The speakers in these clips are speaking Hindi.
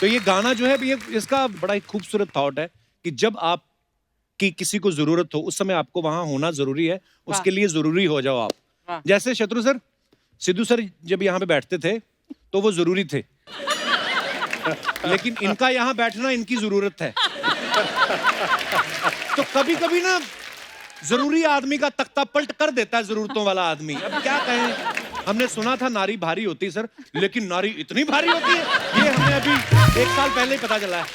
तो ये गाना जो है ये इसका बड़ा ही खूबसूरत थॉट है कि जब आप की किसी को जरूरत हो उस समय आपको वहां होना जरूरी है, उसके लिए जरूरी हो जाओ आप। जैसे शत्रु सर, सिद्धू सर जब यहाँ पे बैठते थे तो वो जरूरी थे, लेकिन इनका यहाँ बैठना इनकी जरूरत है। तो कभी कभी ना जरूरी आदमी का तख्ता पलट कर देता है जरूरतों वाला आदमी। अब क्या कहें, हमने सुना था नारी भारी होती है सर, लेकिन नारी इतनी भारी होती है ये हमें अभी 1 साल पहले ही पता चला है।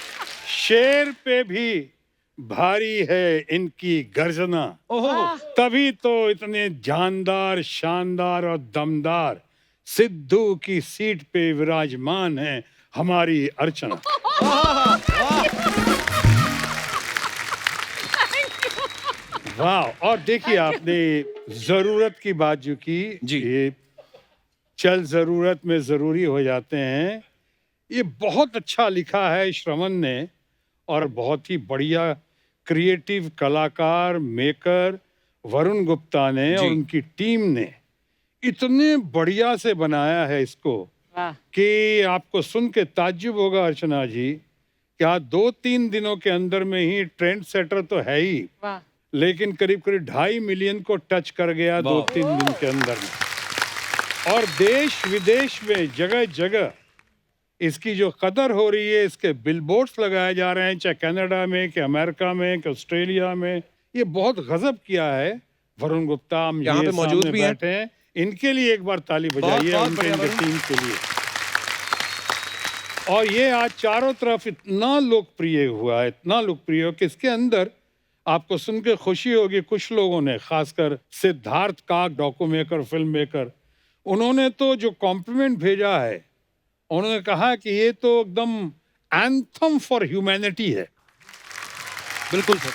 शेर पे भी भारी है इनकी गर्जना, ओहो, तभी तो इतने जानदार, शानदार और दमदार सिद्धू की सीट पे विराजमान है हमारी अर्चना। वाह। और देखिए आपने जरूरत की बात जो की जी। ये चल जरूरत में जरूरी हो जाते हैं, ये बहुत अच्छा लिखा है श्रवण ने, और बहुत ही बढ़िया क्रिएटिव कलाकार मेकर वरुण गुप्ता ने और उनकी टीम ने इतने बढ़िया से बनाया है इसको कि आपको सुन के ताज्जुब होगा अर्चना जी, क्या 2-3 दिनों के अंदर में ही ट्रेंड सेटर तो है ही, लेकिन करीब करीब 2.5 मिलियन को टच कर गया 2-3 दिन के अंदर में। और देश विदेश में जगह जगह इसकी जो कदर हो रही है, इसके बिलबोर्ड्स लगाए जा रहे हैं, चाहे कनाडा में कि अमेरिका में कि ऑस्ट्रेलिया में। ये बहुत गजब किया है वरुण गुप्ता, हम यहाँ पे मौजूद भी बैठे हैं, इनके लिए एक बार ताली बजाइए, उनके टीम के लिए। और ये आज चारों तरफ इतना लोकप्रिय हुआ है, इतना लोकप्रिय हो कि इसके अंदर आपको सुन के खुशी होगी, कुछ लोगों ने, खासकर सिद्धार्थ काक डॉक्यू मेकर, फिल्म मेकर, उन्होंने तो जो कॉम्प्लीमेंट भेजा है, उन्होंने कहा कि ये तो एकदम एंथम फॉर ह्यूमैनिटी है। बिल्कुल सर।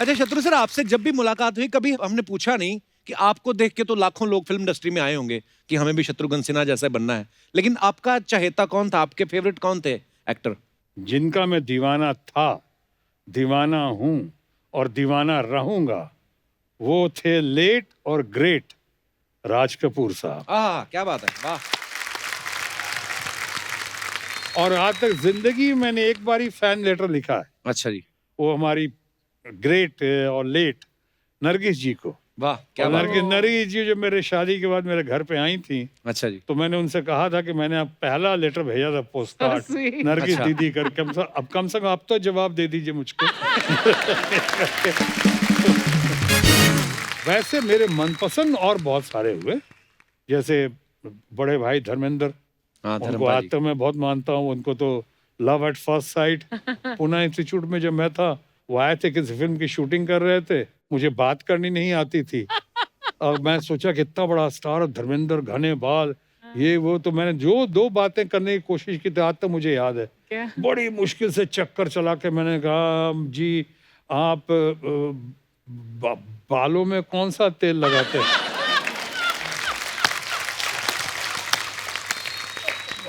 अच्छा शत्रु सर, आपसे जब भी मुलाकात हुई कभी हमने पूछा नहीं कि आपको देख के तो लाखों लोग फिल्म इंडस्ट्री में आए होंगे कि हमें भी शत्रुघ्न सिन्हा जैसा बनना है, लेकिन आपका चहेता कौन था, आपके फेवरेट कौन थे एक्टर? जिनका मैं दीवाना था, दीवाना हूं और दीवाना रहूंगा, वो थे लेट और ग्रेट राज कपूर साहब। क्या बात है, वाह। और आज तक जिंदगी में मैंने एक बार ही फैन लेटर लिखा है। अच्छा जी। वो हमारी ग्रेट और लेट नरगिस जी को। वाह, क्या बात है। नरगिस जी जो मेरे शादी के बाद मेरे घर पे आई थी, अच्छा जी। तो मैंने उनसे कहा था कि मैंने अब पहला लेटर भेजा था पोस्ट कार्ड, नरगिस अच्छा। दीदी करके, अब कम से कम आप तो जवाब दे दीजिए मुझको। वैसे मेरे मनपसंद और बहुत सारे हुए, जैसे बड़े भाई धर्मेंद्र, उनको आज तक मैं बहुत मानता हूँ। उनको तो love at first sight, Pune institute में जब मैं था, वो आए थे, किसी फिल्म की शूटिंग कर रहे थे, मुझे बात करनी नहीं आती थी, और मैं सोचा कि इतना बड़ा स्टार धर्मेंद्र, घने बाल, ये वो, तो मैंने जो 2 बातें करने की कोशिश की थी, आज तक मुझे याद है। बड़ी मुश्किल से चक्कर चला के मैंने कहा, जी आप बालों में कौन सा तेल लगाते हैं?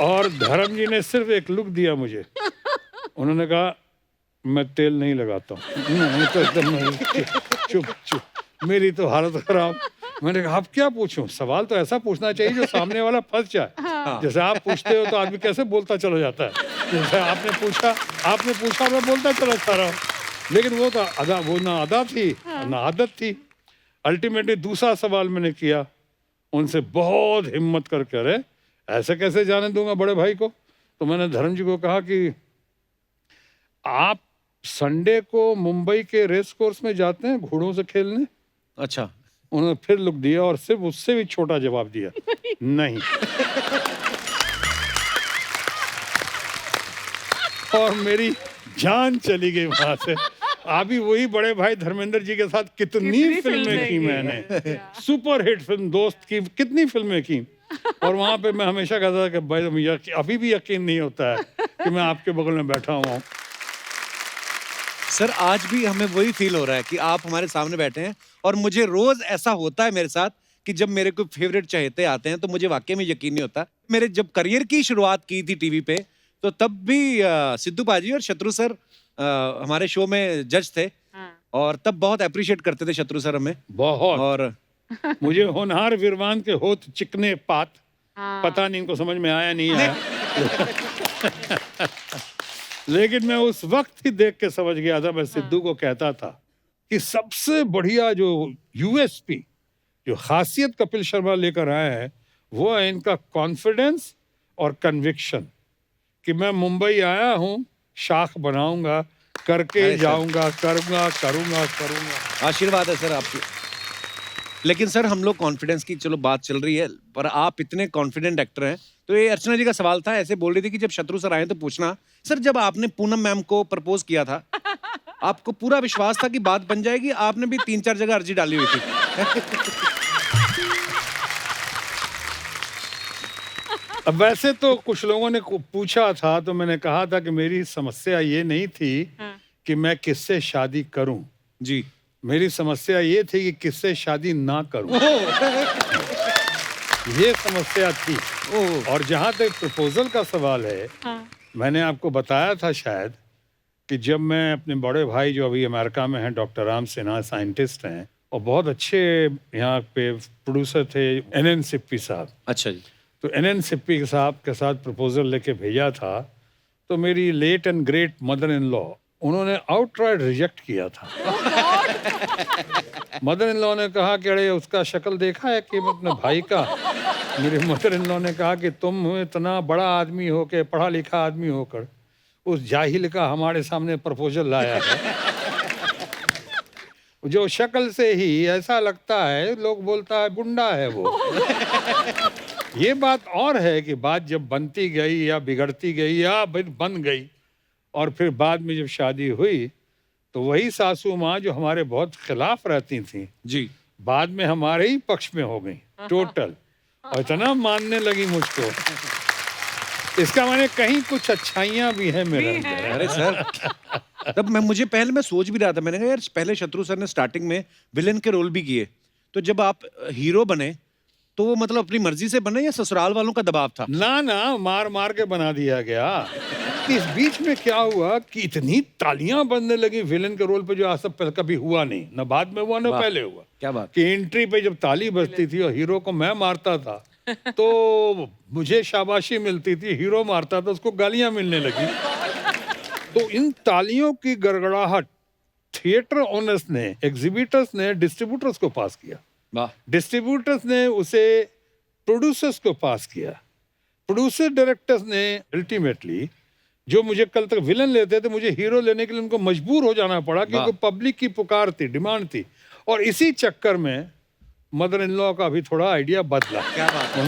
और धर्म जी ने सिर्फ एक लुक दिया मुझे, उन्होंने कहा मैं तेल नहीं लगाता हूँ। नहीं तो एकदम नहीं, चुप चुप, मेरी तो हालत खराब। मैंने कहा अब क्या पूछूं, सवाल तो ऐसा पूछना चाहिए जो सामने वाला फंस जाए। जैसे आप पूछते हो तो आदमी कैसे बोलता चला जाता है, जैसे आपने पूछा मैं बोलता चला जा रहा हूँ, लेकिन वो तो अदा, वो ना अदा थी ना आदत थी। अल्टीमेटली दूसरा सवाल मैंने किया उनसे, बहुत हिम्मत करके, अरे ऐसे कैसे जाने दूंगा बड़े भाई को। तो मैंने धर्म जी को कहा कि आप संडे को मुंबई के रेस कोर्स में जाते हैं घोड़ों से खेलने? अच्छा। उन्होंने फिर लुक दिया और सिर्फ उससे भी छोटा जवाब दिया, नहीं। और मेरी जान चली गई वहां से। अभी वही बड़े भाई धर्मेंद्र जी के साथ कितनी फिल्में की मैंने, सुपर हिट फिल्म दोस्त की कितनी फिल्में की, और वहां पे मैं हमेशा कहता था कि भाई अभी भी यकीन नहीं होता है कि मैं आपके बगल में बैठा हुआ हूँ। सर आज भी हमें वही फील हो रहा है कि आप हमारे सामने बैठे हैं, और मुझे रोज ऐसा होता है मेरे साथ कि जब मेरे कोई फेवरेट चहेते आते हैं तो मुझे वाकई में यकीन नहीं होता। मेरे जब करियर की शुरुआत की थी टीवी पे, तो तब भी सिद्धू पाजी और शत्रु सर हमारे शो में जज थे, और तब बहुत अप्रिशिएट करते थे शत्रु सर हमें बहुत। और मुझे होनहार विरवान के होत चिकने पात, पता नहीं इनको समझ में आया नहीं आया। लेकिन मैं उस वक्त ही देख के समझ गया था, मैं सिद्धू को कहता था कि सबसे बढ़िया जो यूएसपी, जो खासियत कपिल शर्मा लेकर आए हैं, वो है इनका कॉन्फिडेंस और कन्विक्शन कि मैं मुंबई आया हूँ, शाख बनाऊंगा, करके अरे सर। जाऊंगा, करूंगा करूंगा करूंगा। आशीर्वाद है सर आपके। लेकिन सर हम लोग कॉन्फिडेंस की चलो बात चल रही है, पर आप इतने कॉन्फिडेंट एक्टर हैं, तो ये अर्चना जी का सवाल था, ऐसे बोल रही थी कि जब शत्रु सर आए तो पूछना। सर जब आपने पूनम मैम को प्रपोज किया था, आपको पूरा विश्वास था कि बात बन जाएगी? आपने भी 3-4 जगह अर्जी डाली हुई थी। अब वैसे तो कुछ लोगों ने पूछा था, तो मैंने कहा था कि मेरी समस्या ये नहीं थी कि मैं किससे शादी करूं, जी। मेरी समस्या ये थी कि किससे शादी ना करूं। ये समस्या थी। ओह। और जहां तक प्रपोजल का सवाल है, मैंने आपको बताया था शायद कि जब मैं अपने बड़े भाई जो अभी अमेरिका में हैं, डॉक्टर राम सिन्हा, साइंटिस्ट हैं और बहुत अच्छे यहाँ पे प्रोड्यूसर थे, एनएन सिप्पी साहब। अच्छा जी। तो एनएन सिप्पी साहब के साथ प्रपोजल लेके भेजा था, तो मेरी late and great mother in law, उन्होंने आउटराइट रिजेक्ट किया था। मदर इन लॉ ने कहा कि अरे उसका शक्ल देखा है कि अपने भाई का। मेरे मदर इन लॉ ने कहा कि तुम इतना बड़ा आदमी हो के, पढ़ा लिखा आदमी होकर उस जाहिल का हमारे सामने प्रपोजल लाया है। जो शक्ल से ही ऐसा लगता है, लोग बोलता है गुंडा है वो। ये बात और है कि बात जब बनती गई या बिगड़ती गई या बन गई, और फिर बाद में जब शादी हुई, तो वही सासू माँ जो हमारे बहुत खिलाफ रहती थी, जी। बाद में हमारे ही पक्ष में हो गई टोटल, और इतना मानने लगी मुझको। इसका माने कहीं कुछ अच्छाइयाँ भी हैं मेरे अंदर। अरे सर, तब मुझे पहले मैं सोच भी रहा था, मैंने कहा यार पहले शत्रु सर ने स्टार्टिंग में विलेन के रोल भी किए, तो जब आप हीरो बने तो वो मतलब अपनी मर्जी से बने या ससुराल वालों का दबाव था? ना ना, मार मार के बना दिया गया। इस बीच में क्या हुआ कि इतनी तालियां बजने लगी विलेन के रोल पे, जो आज तक पहले कभी हुआ नहीं, ना बाद में हुआ ना वाह। पहले हुआ। क्या बात। कि एंट्री पे जब ताली बजती थी और हीरो को मैं मारता था, तो मुझे शाबाशी मिलती थी, हीरो मारता था उसको गालियां मिलने लगी। तो इन तालियों की गड़गड़ाहट थिएटर ओनर्स ने, एग्जीबिटर्स ने डिस्ट्रीब्यूटर्स को पास किया, वाह। डिस्ट्रीब्यूटर्स ने उसे प्रोड्यूसर्स को पास किया, प्रोड्यूसर डायरेक्टर्स ने अल्टीमेटली, जो मुझे कल तक विलन लेते थे, मुझे हीरो लेने के लिए उनको मजबूर हो जाना पड़ा, क्योंकि पब्लिक की पुकार थी, डिमांड थी। और इसी चक्कर में मदर इन लॉ का भी थोड़ा आइडिया बदला। क्या बात है।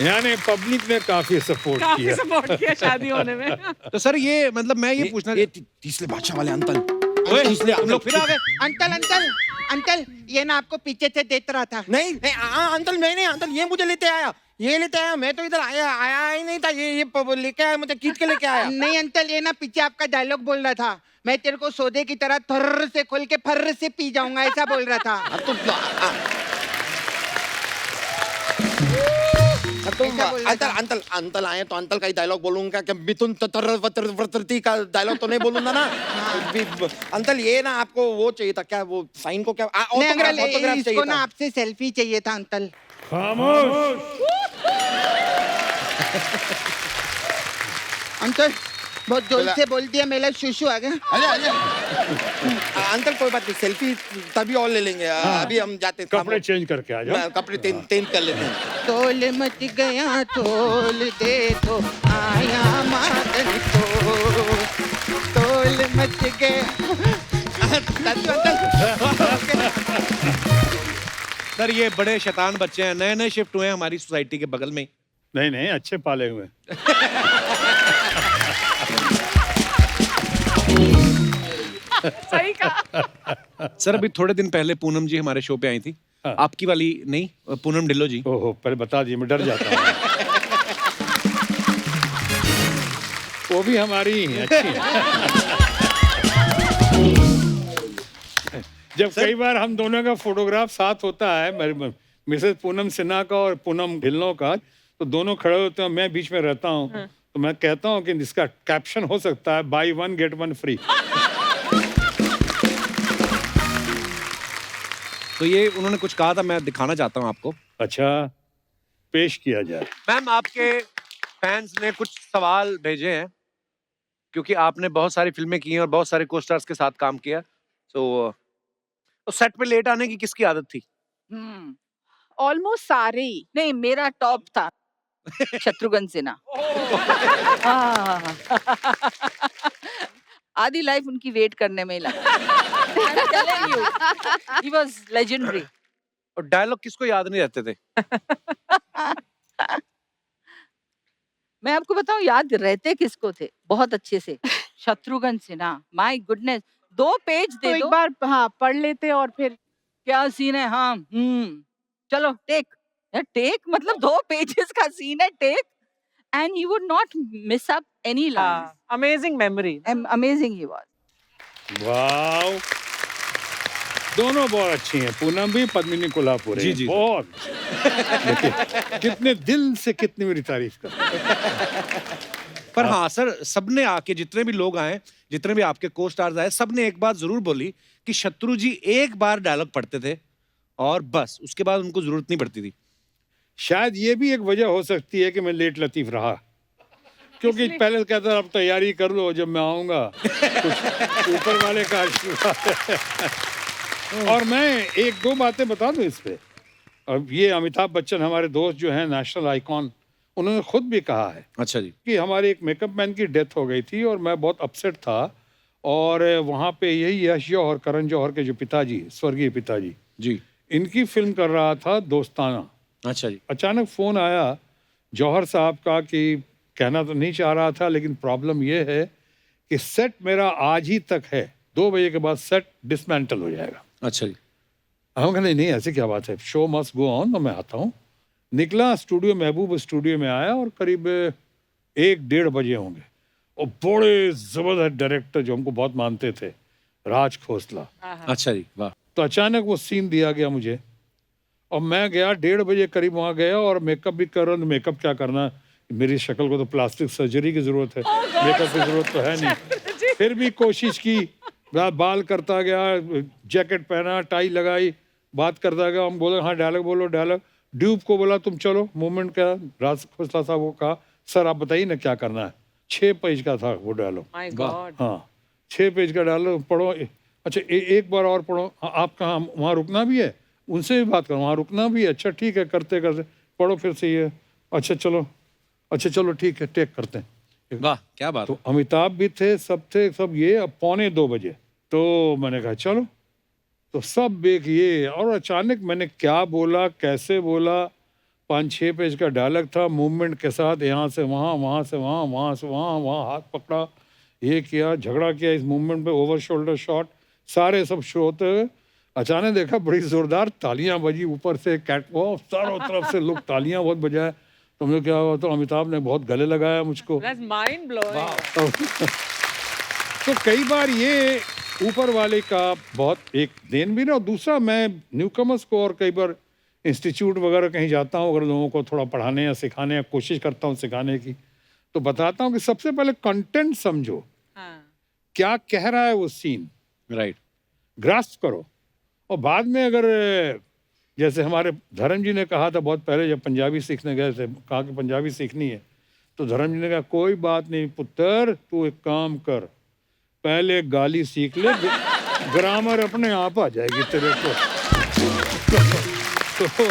यानी पब्लिक ने काफी सपोर्ट किया शादी होने में। तो सर ये मतलब मैं ये पूछना, ये तीसरे बादशाह वाले अंकल। ओए, हम लोग फिर आ गए। अंकल अंकल अंकल, ये ना आपको पीछे से देख रहा था। नहीं नहीं, अंकल मैं नहीं, अंकल ये मुझे लेते आया, ये लेते आया, मैं तो इधर आया ही नहीं था। ये लेके आया, मुझे खींच के लेके आया। नहीं अंकल, ये ना पीछे आपका डायलॉग बोल रहा था, मैं तेरे को सौदे की तरह थर्र से खोल के फर्र से पी जाऊंगा, ऐसा बोल रहा था। अंकल अंकल आए तो अंकल का ही डायलॉग बोलूंगा कि मिथुन तत्रती का डायलॉग तो नहीं बोलूंगा ना। अंकल ये ना आपको वो चाहिए था क्या, वो साइन को क्या, नहीं अंकल, ऑटोग्राफ इसको चाहिए ना था। आपसे सेल्फी चाहिए था अंकल। खामोश। अंकल बहुत जोर से बोल दिया, मेरा शुशु आ गया। अंकल कोई बात नहीं, सेल्फी तभी और ले लेंगे। अभी हम जाते हैं, कपड़े चेंज करके आ जाओ। कपड़े चेंज कर लेते हैं। तोल मच गया तोल दे तो आया मादन को, तोल मच गया। सर ये बड़े शैतान बच्चे हैं, नए नए शिफ्ट हुए हैं हमारी सोसाइटी के बगल में। नहीं नहीं, अच्छे पाले हुए। सही कहा। सर अभी थोड़े दिन पहले पूनम जी हमारे शो पे आई थी। हाँ। आपकी वाली नहीं, पूनम ढिल्लो जी। ओहो, पहले बता दिए, मैं डर जाता हूँ। वो भी हमारी ही है, अच्छी है। जब कई बार हम दोनों का फोटोग्राफ साथ होता है, मिसेस पूनम सिन्हा का और पूनम ढिल्लों का, तो दोनों खड़े होते हैं, मैं बीच में रहता हूँ। तो मैं कहता हूँ कि इसका कैप्शन हो सकता है by one get one free. तो ये उन्होंने कुछ कहा था, मैं दिखाना चाहता हूँ आपको। अच्छा, पेश किया जाए। मैम, आपके फैंस ने कुछ सवाल भेजे हैं क्योंकि आपने बहुत सारी फिल्में की हैं और बहुत सारे को स्टार्स के साथ काम किया। तो सेट पे लेट आने की किसकी आदत थी? ऑलमोस्ट सारे ही। नहीं, मेरा टॉप था शत्रुघ्न सिन्हा। हाँ। आधी लाइफ उनकी वेट करने में ही लगा। I'm telling you, he was legendary. और डायलॉग किसको याद नहीं रहते थे? मैं आपको बताऊं याद रहते किसको थे बहुत अच्छे से, Shatrughan Sinha. My goodness, 2 page तो दे एक दो, बार हाँ पढ़ लेते और फिर क्या सीन है, हाँ चलो टेक। यार टेक मतलब 2 पेजेस का सीन है, take, and he would not miss up any line. Amazing memory. Amazing he was. Wow, दोनों बहुत अच्छी हैं, पूनम भी, पद्मिनी कोल्हापुरी। जी, जी। बहुत देखिए, कितने दिल से कितनी मेरी तारीफ कर। पर हाँ सर, सबने आके, जितने भी लोग आए, जितने भी आपके को स्टार्स आए, सबने एक बात जरूर बोली कि शत्रु जी एक बार डायलॉग पढ़ते थे और बस उसके बाद उनको जरूरत नहीं पड़ती थी। शायद ये भी एक वजह हो सकती है कि मैं लेट लतीफ रहा, क्योंकि पहले कहता था अब तैयारी कर लो, जब मैं आऊंगा कुछ ऊपर वाले का आशीर्वाद है। और मैं 1-2 बातें बता दूं इस पे। अब ये अमिताभ बच्चन हमारे दोस्त जो हैं, नेशनल आइकॉन, उन्होंने खुद भी कहा है अच्छा जी। कि हमारे एक मेकअप मैन की डेथ हो गई थी और मैं बहुत अपसेट था, और वहाँ पे यही यश जौहर, करण जौहर के जो पिताजी, स्वर्गीय पिताजी, जी। इनकी फिल्म कर रहा था दोस्ताना। अच्छा जी। अचानक फोन आया जौहर साहब का कि कहना तो नहीं चाह रहा था, लेकिन प्रॉब्लम ये है कि सेट मेरा आज ही तक है, 2 बजे के बाद सेट डिसमेंटल हो जाएगा। अच्छा जी। हम कहते नहीं ऐसी क्या बात है, शो मस्ट गो ऑन, तो मैं आता हूँ। निकला स्टूडियो, महबूब स्टूडियो में आया और करीब 1-1:30 बजे होंगे, और बड़े जबरदस्त डायरेक्टर जो हमको बहुत मानते थे, राज खोसला। अच्छा जी, वाह। तो अचानक वो सीन दिया गया मुझे, और मैं गया 1:30 बजे करीब वहाँ गया, और मेकअप भी कर रहा हूँ। मेकअप क्या करना, मेरी शक्ल को तो प्लास्टिक सर्जरी की जरूरत है, मेकअप की जरूरत तो है नहीं। फिर भी कोशिश की, बाल करता गया, जैकेट पहना, टाई लगाई, बात करता गया। हम बोले हाँ डायलॉग बोलो, डायलॉग। ड्यूब को बोला तुम चलो, मूवमेंट का राज खोसला साहब को कहा सर आप बताइए ना क्या करना है। 6 पेज का था वो डायलॉग। My God. हाँ 6 पेज का डायलॉग पढ़ो। अच्छा एक बार और पढ़ो। हाँ, आप कहाँ, वहाँ रुकना भी है, उनसे भी बात करो, वहाँ रुकना भी है। अच्छा ठीक है, करते करते पढ़ो फिर से ये। अच्छा चलो ठीक है, टेक करते हैं। वाह, क्या बात। तो अमिताभ भी थे, सब थे, सब ये। अब 1:45 बजे तो मैंने कहा चलो, तो सब एक ये, और अचानक मैंने क्या बोला, कैसे बोला, 5-6 पेज का डायलॉग था, मूवमेंट के साथ, यहाँ से वहाँ, वहाँ से वहाँ, वहाँ से वहाँ हाथ पकड़ा, ये किया, झगड़ा किया इस मूवमेंट पे, ओवर शोल्डर शॉट, सारे सब शो होते हुए अचानक देखा बड़ी जोरदार तालियां बजी ऊपर से, कैटवॉक चारों तरफ से लोग तालियां बहुत बजाए। तो मुझे क्या हुआ, तो अमिताभ ने बहुत गले लगाया मुझको। That's mind blowing. तो कई बार ये ऊपर वाले का बहुत एक देन भी ना, और दूसरा मैं न्यूकमर्स को, और कई बार इंस्टीट्यूट वगैरह कहीं जाता हूँ, अगर लोगों को थोड़ा पढ़ाने या सिखाने या कोशिश करता हूँ सिखाने की, तो बताता हूँ कि सबसे पहले कंटेंट समझो, हाँ. क्या कह रहा है वो सीन, राइट। ग्रास्प करो, और बाद में अगर जैसे हमारे धर्म जी ने कहा था बहुत पहले, जब पंजाबी सीखने गए थे, कहा कि पंजाबी सीखनी है, तो धर्म जी ने कहा कोई बात नहीं पुत्र, तू एक काम कर, पहले गाली सीख ले, ग्रामर अपने आप आ जाएगी तेरे को। तो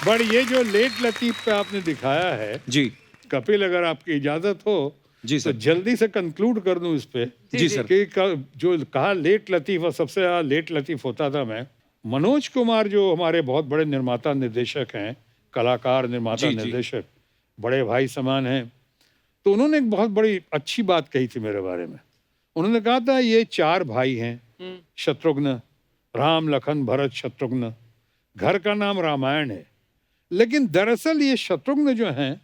बट ये जो लेट लतीफ पे आपने दिखाया है जी। कपिल, अगर आपकी इजाजत हो जी तो सर। जल्दी से कंक्लूड कर दूं इस पे। जी सर। कि जो कहा लेट लतीफ, और सबसे ज्यादा लेट लतीफ होता था मैं, मनोज कुमार जो हमारे बहुत बड़े निर्माता निर्देशक हैं, कलाकार निर्माता जी, जी। निर्देशक, बड़े भाई समान हैं, तो उन्होंने एक बहुत बड़ी अच्छी बात कही थी मेरे बारे में। उन्होंने कहा था ये 4 भाई हैं, शत्रुघ्न, राम लखन भरत शत्रुघ्न, घर का नाम रामायण है, लेकिन दरअसल ये शत्रुघ्न जो हैं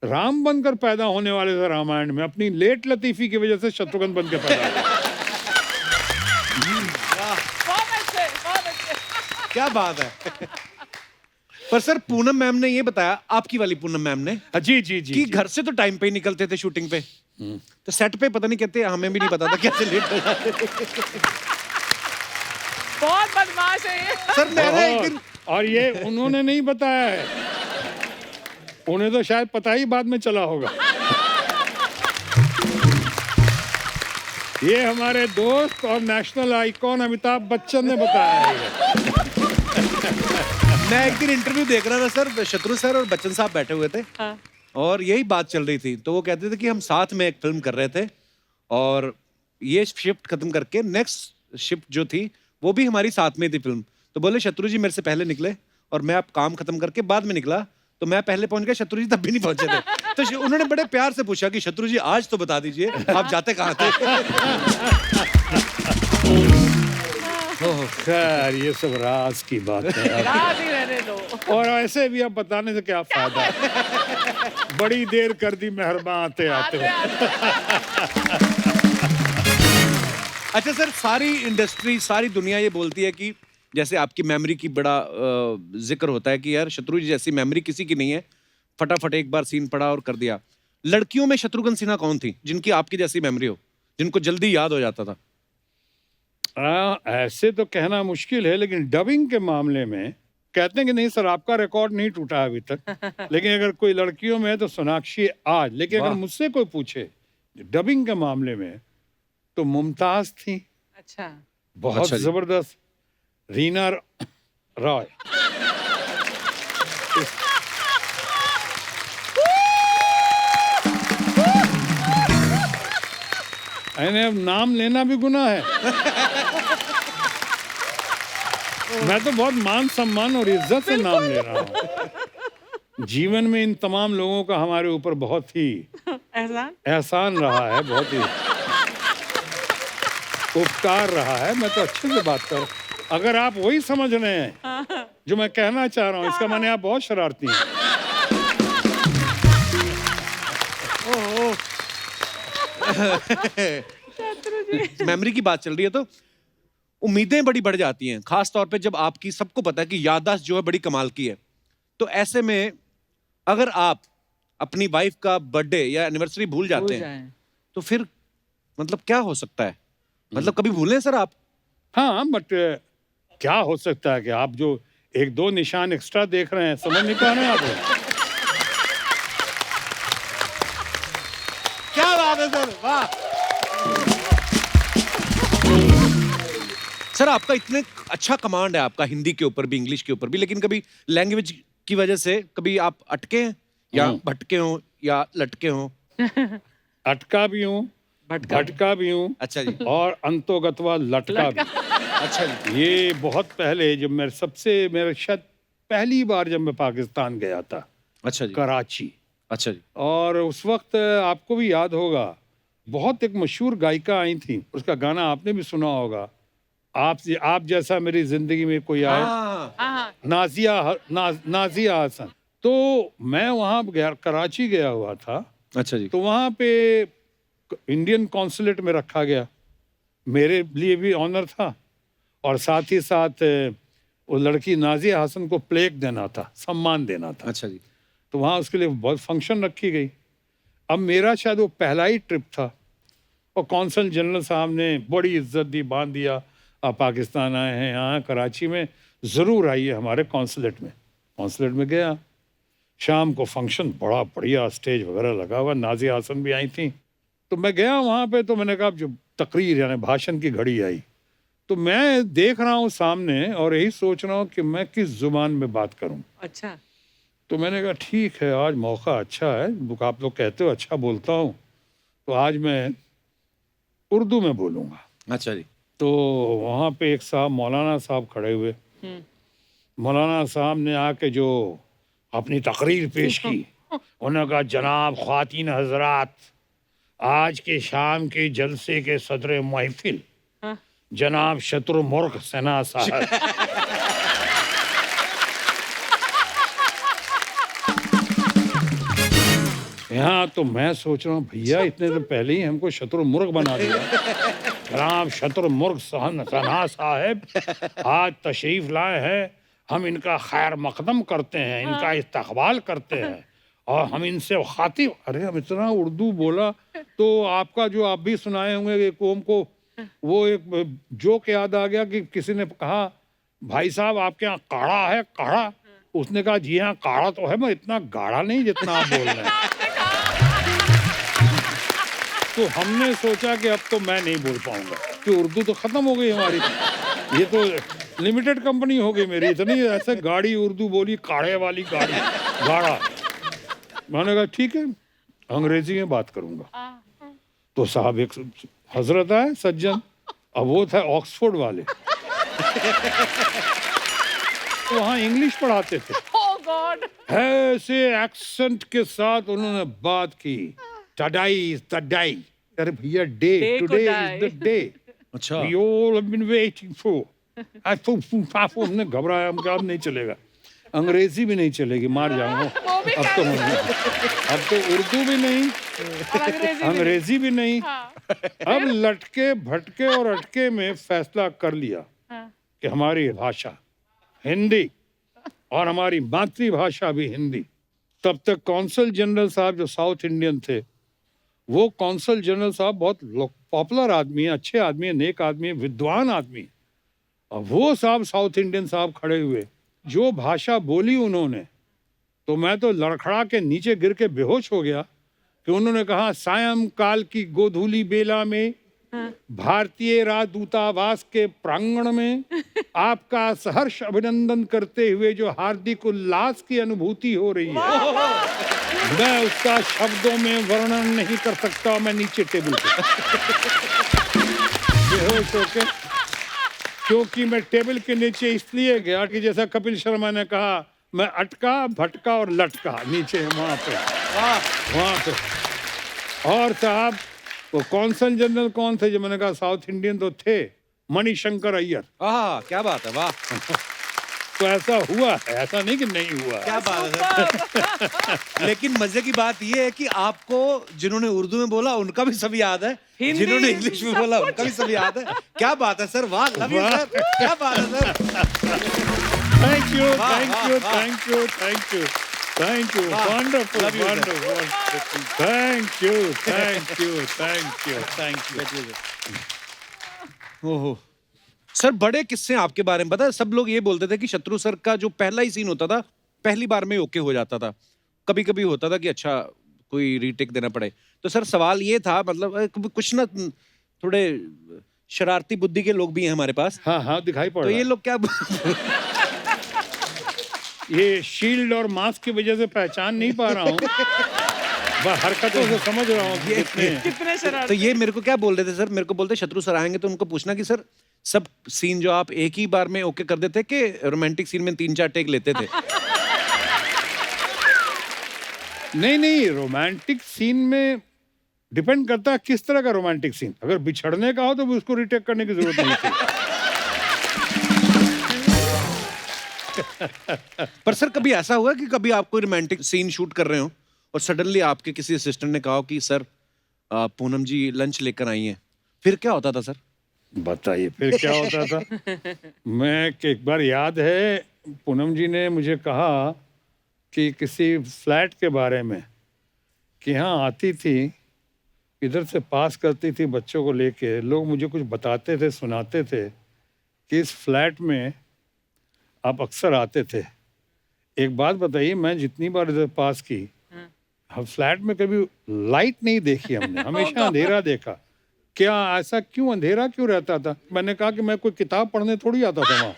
राम बनकर पैदा होने वाले थे रामायण में, अपनी लेट लतीफी की वजह से शत्रुघ्न बन के पैदा हुए। बहुत अच्छे। क्या बात है। पर सर पूनम मैम ने ये बताया, आपकी वाली पूनम मैम ने, जी जी जी कि जी। घर से तो टाइम पे ही निकलते थे शूटिंग पे, तो सेट पे पता नहीं कहते, हमें भी नहीं पता था कैसे लेट हो जाते थे। बहुत बदमाश है ये। सर मैंने एक दिन, और ये उन्होंने नहीं बताया है, उन्हें तो शायद पता ही बाद में चला होगा। ये हमारे दोस्त और नेशनल आइकॉन अमिताभ बच्चन ने बताया है। मैं एक दिन इंटरव्यू देख रहा था सर, शत्रु सर और बच्चन साहब बैठे हुए थे हाँ। और यही बात चल रही थी। तो वो कहते थे कि हम साथ में एक फिल्म कर रहे थे और ये शिफ्ट खत्म करके नेक्स्ट शिफ्ट जो थी वो भी हमारी साथ में थी फिल्म। तो बोले शत्रु जी मेरे से पहले निकले और मैं अब काम खत्म करके बाद में निकला, तो मैं पहले पहुंच गया, शत्रु जी तब भी नहीं पहुंचे थे। तो उन्होंने बड़े प्यार से पूछा कि शत्रु जी आज तो बता दीजिए आप जाते कहाँ थे। खैर ये सब राज की बात है राज ही रहने दो। और ऐसे भी अब बताने से क्या फायदा है। बड़ी देर कर दी मेहरबान आते आते। अच्छा सर, सारी इंडस्ट्री सारी दुनिया ये बोलती है कि जैसे आपकी मेमोरी की बड़ा जिक्र होता है कि यार शत्रु जी जैसी मेमोरी किसी की नहीं है, फटाफट एक बार सीन पढ़ा और कर दिया। लड़कियों में शत्रुघ्न सिन्हा कौन थी जिनकी आपकी जैसी मेमोरी हो, जिनको जल्दी याद हो जाता था? ऐसे तो कहना मुश्किल है, लेकिन डबिंग के मामले में कहते हैं कि नहीं सर आपका रिकॉर्ड नहीं टूटा अभी तक। लेकिन अगर कोई लड़कियों में है तो सोनाक्षी आज। लेकिन अगर वाह। मुझसे कोई पूछे डबिंग के मामले में तो मुमताज थी, अच्छा। बहुत अच्छा जी। जबरदस्त, रीना रॉय। मैंने अब नाम लेना भी गुनाह है। मैं तो बहुत मान सम्मान और इज्जत से नाम ले रहा हूँ। जीवन में इन तमाम लोगों का हमारे ऊपर बहुत ही एहसान। एहसान रहा है, बहुत ही उपकार रहा है। मैं तो अच्छे से बात कर रहा हूँ। अगर आप वही समझ रहे हैं जो मैं कहना चाह रहा हूँ, इसका माने आप बहुत शरारती हैं। मेमोरी की बात चल रही है तो उम्मीदें बड़ी बढ़ जाती हैं, खास तौर पे जब आपकी सबको पता है कि याददाश्त जो है बड़ी कमाल की है। तो ऐसे में अगर आप अपनी वाइफ का बर्थडे या एनिवर्सरी भूल जाते हैं तो फिर मतलब क्या हो सकता है? मतलब कभी भूलें सर आप? हाँ, बट क्या हो सकता है कि आप जो एक दो निशान एक्स्ट्रा देख रहे हैं, समझ नहीं पा रहे हैं आप? क्या बात है सर, वाह। सर आपका इतने अच्छा कमांड है आपका हिंदी के ऊपर भी इंग्लिश के ऊपर भी, लेकिन कभी लैंग्वेज की वजह से कभी आप अटके हैं या भटके हो या लटके हो? अटका भी हूँ, भटका भी हूँ, अच्छा जी। और अंतोगतवा लटका भी। अच्छा जी। ये बहुत पहले जब मेरे शायद पहली बार जब मैं पाकिस्तान गया था, अच्छा जी। कराची, अच्छा जी। और उस वक्त आपको भी याद होगा बहुत एक मशहूर गायिका आई थी, उसका गाना आपने भी सुना होगा, आप जैसा मेरी जिंदगी में कोई आए, हाँ। नाजिया हसन। तो मैं वहाँ गया, कराची गया हुआ था। अच्छा जी। तो वहाँ पे इंडियन कॉन्सुलेट में रखा गया, मेरे लिए भी ऑनर था, और साथ ही साथ वो लड़की नाजिया हसन को प्लेक देना था, सम्मान देना था। अच्छा जी। तो वहाँ उसके लिए बहुत फंक्शन रखी गई। अब मेरा शायद वो पहला ही ट्रिप था, और कौंसल जनरल साहब ने बड़ी इज्जत दी, बांध दिया, आप पाकिस्तान आए हैं, यहाँ कराची में ज़रूर आइए हमारे कौंसलेट में। कौंसलेट में गया, शाम को फंक्शन बड़ा बढ़िया, स्टेज वगैरह लगा हुआ, नाजिया हसन भी आई थी। तो मैं गया वहाँ पे, तो मैंने कहा जो तकरीर यानी भाषण की घड़ी आई, तो मैं देख रहा हूँ सामने और यही सोच रहा हूँ कि मैं किस ज़ुबान में बात करूँ। अच्छा। तो मैंने कहा ठीक है, आज मौका अच्छा है, आप लोग कहते हो अच्छा बोलता हूँ, तो आज मैं उर्दू में बोलूँगा। अच्छा जी। तो वहाँ पे एक साहब, मौलाना साहब खड़े हुए। मौलाना साहब ने आके जो अपनी तकरीर पेश की, उन्होंने कहा जनाब ख्वातीन हजरात, आज के शाम के जलसे के सदर महफिल जनाब शत्रुमुर्ग सिन्हा साहब। यहाँ तो मैं सोच रहा हूँ भैया इतने तो पहले ही हमको शत्रुमुर्ग बना दिया। जनाब शत्रुमुर्ग सिन्हा साहब आज तशरीफ लाए हैं, हम इनका खैर मकदम करते हैं, इनका इस्तकबाल करते हैं, और हम इनसे खातिब। अरे हम इतना उर्दू बोला तो आपका जो आप भी सुनाए होंगे एक कौम को, वो एक जोक याद आ गया कि किसी ने कहा भाई साहब आपके यहाँ काढ़ा है, काढ़ा? उसने कहा जी हाँ काढ़ा तो है, मैं इतना गाढ़ा नहीं जितना आप बोल रहे हैं। तो हमने सोचा कि अब तो मैं नहीं बोल पाऊंगा कि उर्दू तो खत्म हो गई हमारी, ये तो लिमिटेड कंपनी हो गई मेरी, इतनी ऐसे गाड़ी उर्दू बोली, काढ़े वाली गाड़ी, गाढ़ा। मैंने कहा ठीक है अंग्रेजी में बात करूंगा। तो साहब एक हजरत आए सज्जन, अब वो था ऑक्सफोर्ड वाले, तो वहाँ इंग्लिश पढ़ाते थे। Oh God. ऐसे एक्सेंट के साथ उन्होंने बात की, टुडे इज द डे। अरे भैया डे, Day को today die. Is the day, अच्छा we all have been waiting for. हमने घबराया, हम कहा अब नहीं चलेगा, अंग्रेजी भी नहीं चलेगी, मार जाऊंगा। वो भी अब तो उर्दू भी नहीं, और अंग्रेजी में। अंग्रेजी भी नहीं। हाँ, अब लटके भटके और अटके में फैसला कर लिया हाँ। कि हमारी भाषा हिंदी और हमारी मातृभाषा भी हिंदी। तब तक कौंसल जनरल साहब जो साउथ इंडियन थे, वो कौंसल जनरल साहब बहुत पॉपुलर आदमी है, अच्छे आदमी है, नेक आदमी है, विद्वान आदमी है। और वो साहब साउथ इंडियन साहब खड़े हुए, जो भाषा बोली उन्होंने, तो मैं तो लड़खड़ा के नीचे गिर के बेहोश हो गया कि उन्होंने कहा सायंकाल की गोधूली बेला में भारतीय राजदूतावास के प्रांगण में आपका सहर्ष अभिनंदन करते हुए जो हार्दिक उल्लास की अनुभूति हो रही है, मैं उसका शब्दों में वर्णन नहीं कर सकता। मैं नीचे टेबल पे बेहोश होके, क्योंकि मैं टेबल के नीचे इसलिए गया कि जैसा कपिल शर्मा ने कहा, मैं अटका भटका और लटका नीचे वहां पे। और साहब वो कौंसल जनरल कौन थे, जो मैंने कहा साउथ इंडियन तो थे, मणिशंकर अय्यर। क्या बात है, वाह तो ऐसा हुआ है, ऐसा नहीं कि नहीं हुआ। क्या बात है सर। लेकिन मजे की बात ये है कि आपको जिन्होंने उर्दू में बोला उनका भी सब याद है, हिंदी, जिन्होंने इंग्लिश में बोला उनका भी सब याद है। क्या बात है सर, वाह, लव यू सर, क्या बात है सर। थैंक यू, वाह, थैंक वाह, यू, वाह। Thank you, thank you, thank you, वाह, wonderful, love you, sir. Wonderful, thank you, thank you, thank you, thank you. ओहो सर, बड़े किस्से आपके बारे में पता है। सब लोग ये बोलते थे कि शत्रु सर का जो पहला ही सीन होता था, पहली बार में ओके हो जाता था। कभी कभी होता था कि अच्छा कोई रीटेक देना पड़े। तो सर सवाल ये था, मतलब कुछ ना थोड़े शरारती बुद्धि के लोग भी हैं हमारे पास, हाँ हाँ दिखाई पड़ तो रहा ये है। लोग क्या ये शील्ड और मास्क की वजह से पहचान नहीं पा रहा हूँ, बस हरकतों से समझ रहा हूँ कि कितने कितने तो शरारती। ये मेरे को क्या बोल रहे थे सर, मेरे को बोलते शत्रु सर आएंगे तो उनको पूछना कि सर सब सीन जो आप एक ही बार में ओके कर देते कि रोमांटिक सीन में 3-4 टेक लेते थे। नहीं, रोमांटिक सीन में डिपेंड करता है किस तरह का रोमांटिक सीन। अगर बिछड़ने का हो तो उसको रिटेक करने की जरूरत नहीं थी। पर सर कभी ऐसा हुआ कि कभी आप कोई रोमांटिक सीन शूट कर रहे हो और सडनली आपके किसी असिस्टेंट ने कहा कि सर पूनम जी लंच लेकर आई हैं, फिर क्या होता था सर? बताइए फिर क्या होता था। मैं एक बार याद है पूनम जी ने मुझे कहा कि किसी फ्लैट के बारे में कि यहाँ आती थी, इधर से पास करती थी बच्चों को लेके, लोग मुझे कुछ बताते थे, सुनाते थे कि इस फ्लैट में आप अक्सर आते थे। एक बात बताइए, मैं जितनी बार इधर पास की, हम फ्लैट में कभी लाइट नहीं देखी हमने, हमेशा अंधेरा देखा। क्या ऐसा क्यों, अंधेरा क्यों रहता था? मैंने कहा कि मैं कोई किताब पढ़ने थोड़ी आता था वहाँ।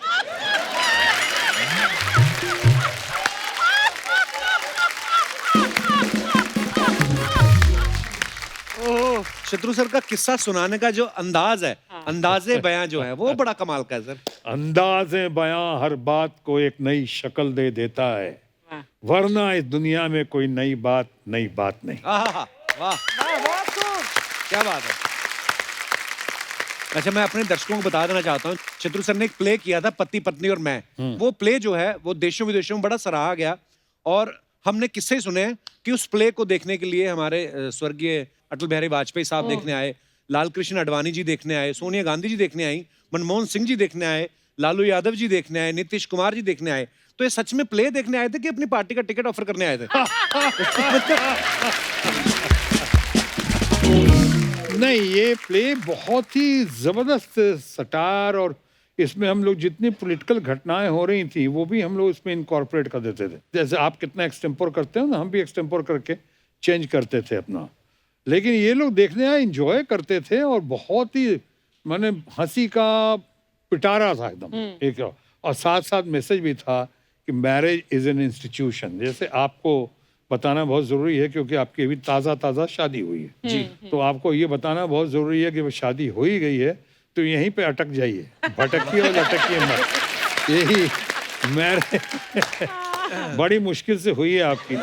ओह, शत्रु सर का किस्सा सुनाने का जो अंदाज है, अंदाजे बयां जो है, वो बड़ा कमाल का है सर। अंदाज़े बयां हर बात को एक नई शक्ल दे देता है, वाह। वरना इस दुनिया में कोई नई बात नहीं। आहा, वाह, क्या बात है। अच्छा, मैं अपने दर्शकों को बता देना चाहता हूँ, शत्रु सर ने एक प्ले किया था, पति पत्नी और मैं। वो प्ले जो है वो देशों विदेशों में बड़ा सराहा गया, और हमने किस्से सुने हैं कि उस प्ले को देखने के लिए हमारे स्वर्गीय अटल बिहारी वाजपेयी साहब देखने आए, लाल कृष्ण आडवाणी जी देखने आए, सोनिया गांधी जी देखने आई, मनमोहन सिंह जी देखने आए, लालू यादव जी देखने आए, नीतीश कुमार जी देखने आए। तो ये सच में प्ले देखने आए थे कि अपनी पार्टी का टिकट ऑफर करने आए थे? नहीं, ये प्ले बहुत ही जबरदस्त सटार और इसमें हम लोग जितनी पॉलिटिकल घटनाएं हो रही थी वो भी हम लोग इसमें इनकॉर्पोरेट कर देते थे। जैसे आप कितना एक्सटेम्पोर करते हो ना, हम भी एक्सटेम्पोर करके चेंज करते थे अपना। लेकिन ये लोग देखने आए, इंजॉय करते थे और बहुत ही माने हंसी का पिटारा था एकदम एक। और साथ साथ मैसेज भी था कि मैरिज इज एन इंस्टीट्यूशन। जैसे आपको बताना बहुत ज़रूरी है क्योंकि आपकी अभी ताज़ा शादी हुई है जी, तो आपको ये बताना बहुत ज़रूरी है कि वो शादी हो ही गई है तो यहीं पे अटक जाइए, भटकिए और लटकिए मत। यही मैरिज बड़ी मुश्किल से हुई है आपकी।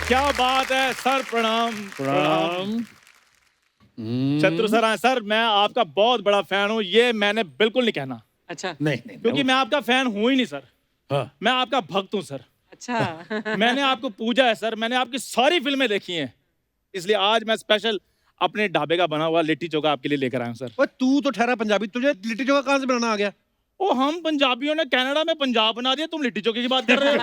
क्या बात है सर, प्रणाम प्रणाम। शत्रु सर आए सर, मैं आपका बहुत बड़ा फैन हूँ, ये मैंने बिल्कुल नहीं कहना, अच्छा नहीं क्योंकि मैं आपका फैन हूँ ही नहीं सर। हाँ। मैं आपका भक्त हूँ सर। अच्छा मैंने आपको पूजा है सर, मैंने आपकी सारी फिल्में देखी हैं, इसलिए आज मैं स्पेशल अपने ढाबे का बना हुआ लिट्टी चोखा आपके लिए लेकर आया हूँ सर। ओए तू तो ठहरा पंजाबी, तुझे लिट्टी चोखा कहाँ से बनाना आ गया? ओ, हम पंजाबियों ने कनाडा में पंजाब बना दिया, तुम लिट्टी चोखे की बात कर रहे हो।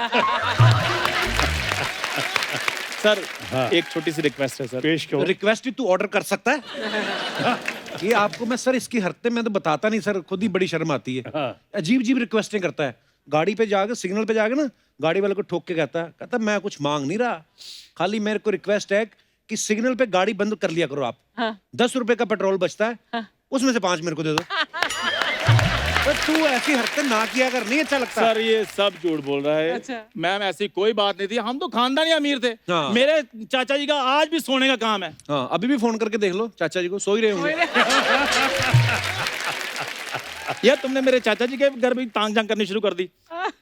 सर हाँ। एक छोटी सी रिक्वेस्ट है सर। पेश करो। रिक्वेस्ट ही तू ऑर्डर कर सकता है? ये आपको मैं सर इसकी हरते में तो बताता नहीं सर, खुद ही बड़ी शर्म आती है। हाँ। अजीब अजीब रिक्वेस्टें करता है। गाड़ी पे जाके सिग्नल पे जाके ना गाड़ी वाले को ठोक के कहता मैं कुछ मांग नहीं रहा, खाली मेरे को रिक्वेस्ट है कि सिग्नल पे गाड़ी बंद कर लिया करो आप। हाँ। 10 रुपए का पेट्रोल बचता है, उसमें से 5 मेरे को दे दो। तो तू ऐसी हरकतें ना किया कर, नहीं अच्छा लगता। सर ये सब झूठ बोल रहा है। अच्छा। मैम ऐसी कोई बात नहीं थी, हम तो खानदानी अमीर थे। हाँ। मेरे चाचा जी का आज भी सोने का काम है। हाँ, अभी भी फोन करके देख लो चाचा जी को, सो ही रहे होंगे। यार तुमने मेरे चाचा जी के घर भी तांग झांग करनी शुरू कर दी।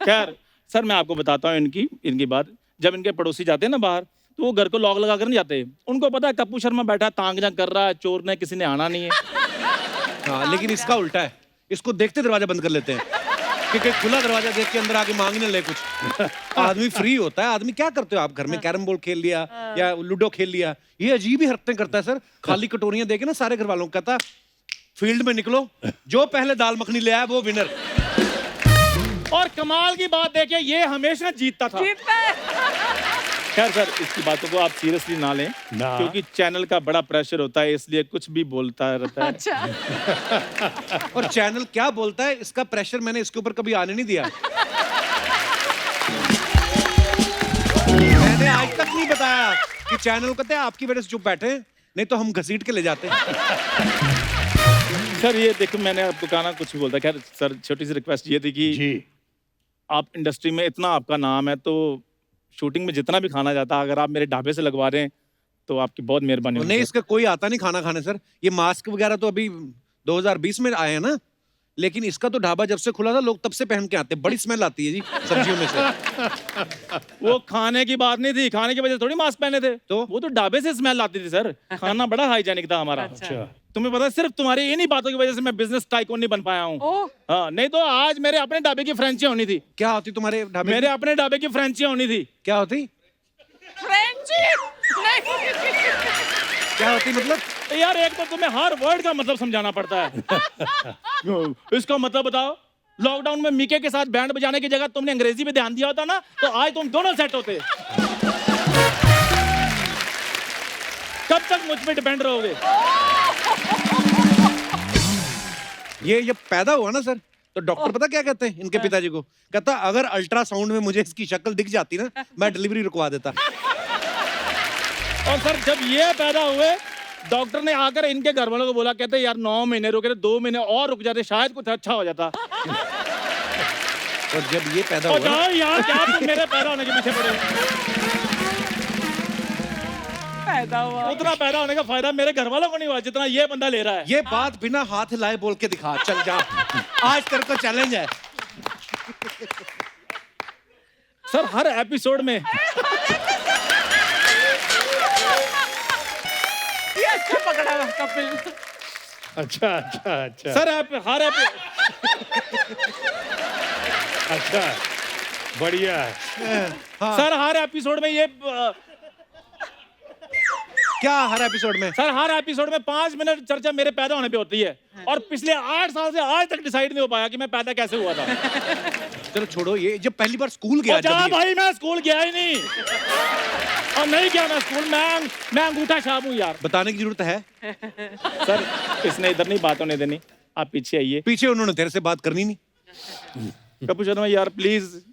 खैर सर मैं आपको बताता हूँ इनकी बात। जब इनके पड़ोसी जाते हैं ना बाहर, तो वो घर को लॉक लगा कर नहीं जाते। उनको पता है कप्पू शर्मा बैठा तांग झांग कर रहा है, चोर ने किसी ने आना नहीं है। हाँ, लेकिन इसका उल्टा है, इसको देखते दरवाजा बंद कर लेते हैं क्योंकि खुला दरवाजा देख के अंदर आके मांग ना ले कुछ। आदमी फ्री होता है। आदमी क्या करते हो आप घर में? कैरम बोर्ड खेल लिया या लूडो खेल लिया। ये अजीब ही हरकतें करता है सर। खाली कटोरियां देके ना सारे घर वालों को कहता फील्ड में निकलो, जो पहले दाल मखनी ले आया वो विनर। और कमाल की बात देखिए, ये हमेशा जीतता था। खैर सर इसकी बातों को आप सीरियसली ना लें, ना। क्योंकि चैनल का बड़ा प्रेशर होता है, इसलिए कुछ भी बोलता रहता है। अच्छा और चैनल क्या बोलता है इसका प्रेशर मैंने इसके ऊपर कभी आने नहीं दिया। मैंने आज तक नहीं बताया कि चैनल कहते हैं आपकी वजह से चुप बैठे हैं, नहीं तो हम घसीट के ले जाते हैं। सर ये देखो मैंने आपको कहा ना कुछ भी बोलता। खैर सर छोटी सी रिक्वेस्ट ये थी कि जी। आप इंडस्ट्री में इतना आपका नाम है, तो शूटिंग में जितना भी खाना जाता है अगर आप मेरे ढाबे से लगवा रहे हैं तो आपकी बहुत मेहरबानी होगी नहीं, सर। इसका कोई आता नहीं खाना खाने सर। ये मास्क वगैरह तो अभी 2020 में आए हैं ना, लेकिन इसका तो ढाबा जब से खुला था लोग तब से पहन के आते हैं। बड़ी स्मेल आती है जी सब्जियों में से। वो खाने की बात नहीं थी, खाने की वजह से थोड़ी मास्क पहने थे, तो? वो तो ढाबे से स्मेल आती थी सर। खाना बड़ा हाइजेनिक था हमारा। अच्छा। तुम्हें पता है सिर्फ तुम्हारी इन्हीं बातों की वजह से मैं बिजनेस टाइकून नहीं बन पाया हूँ। ओह हाँ, नहीं तो आज मेरे अपने ढाबे की फ्रेंची होनी थी। क्या होती तुम्हारे ढाबे? मेरे अपने ढाबे की फ्रेंची होनी थी। क्या होती? फ्रेंची नहीं क्या होती मतलब? तो यार एक तो तुम्हें हर वर्ड का मतलब समझाना पड़ता है। इसका मतलब बताओ। लॉकडाउन में मीके के साथ बैंड बजाने की जगह तुमने अंग्रेजी पे ध्यान दिया होता ना, तो आज तुम दोनों सेट होते। कब तक मुझ पे डिपेंड रहोगे? ये जब पैदा हुआ ना सर, तो डॉक्टर पता क्या कहते हैं इनके पिताजी को? कहता अगर अल्ट्रासाउंड में मुझे इसकी शक्ल दिख जाती ना, मैं डिलीवरी रुकवा देता। और सर जब ये पैदा हुए, डॉक्टर ने आकर इनके घर वालों को बोला, कहते यार 9 महीने रुके थे, 2 महीने और रुक जाते शायद कुछ अच्छा हो जाता। और जब ये पैदा और हुआ ना, जाओ यार, क्या तुम मेरे पैदा होने के पीछे पड़े हो? पैदा हुआ उतना पैदा होने का फायदा मेरे घर वालों को नहीं हुआ जितना ये बंदा ले रहा है। ये बात बिना हाथ हिलाए बोल के दिखा। चल जा, आज तेरे को चैलेंज है। सर हर एपिसोड में ये अच्छा पकड़ा हुआ कपिल। अच्छा अच्छा अच्छा। सर अच्छा बढ़िया है। सर हर एपिसोड में ये क्या हर एपिसोड में? सर हर एपिसोड में 5 मिनट चर्चा मेरे पैदा होने पे होती है, और पिछले 8 साल से आज तक डिसाइड नहीं हो पाया कि मैं पैदा कैसे हुआ था। चलो छोड़ो ये, जब पहली बार स्कूल गया और जा जब भाई, मैं स्कूल गया ही नहीं, और नहीं गया मैं स्कूल, मैं अंगूठा छाप हूँ यार। बताने की जरूरत है? सर इसने इधर नहीं बात होने देनी, आप पीछे आइए। पीछे उन्होंने तेरे से बात करनी नहीं। कपूर शर्मा यार प्लीज,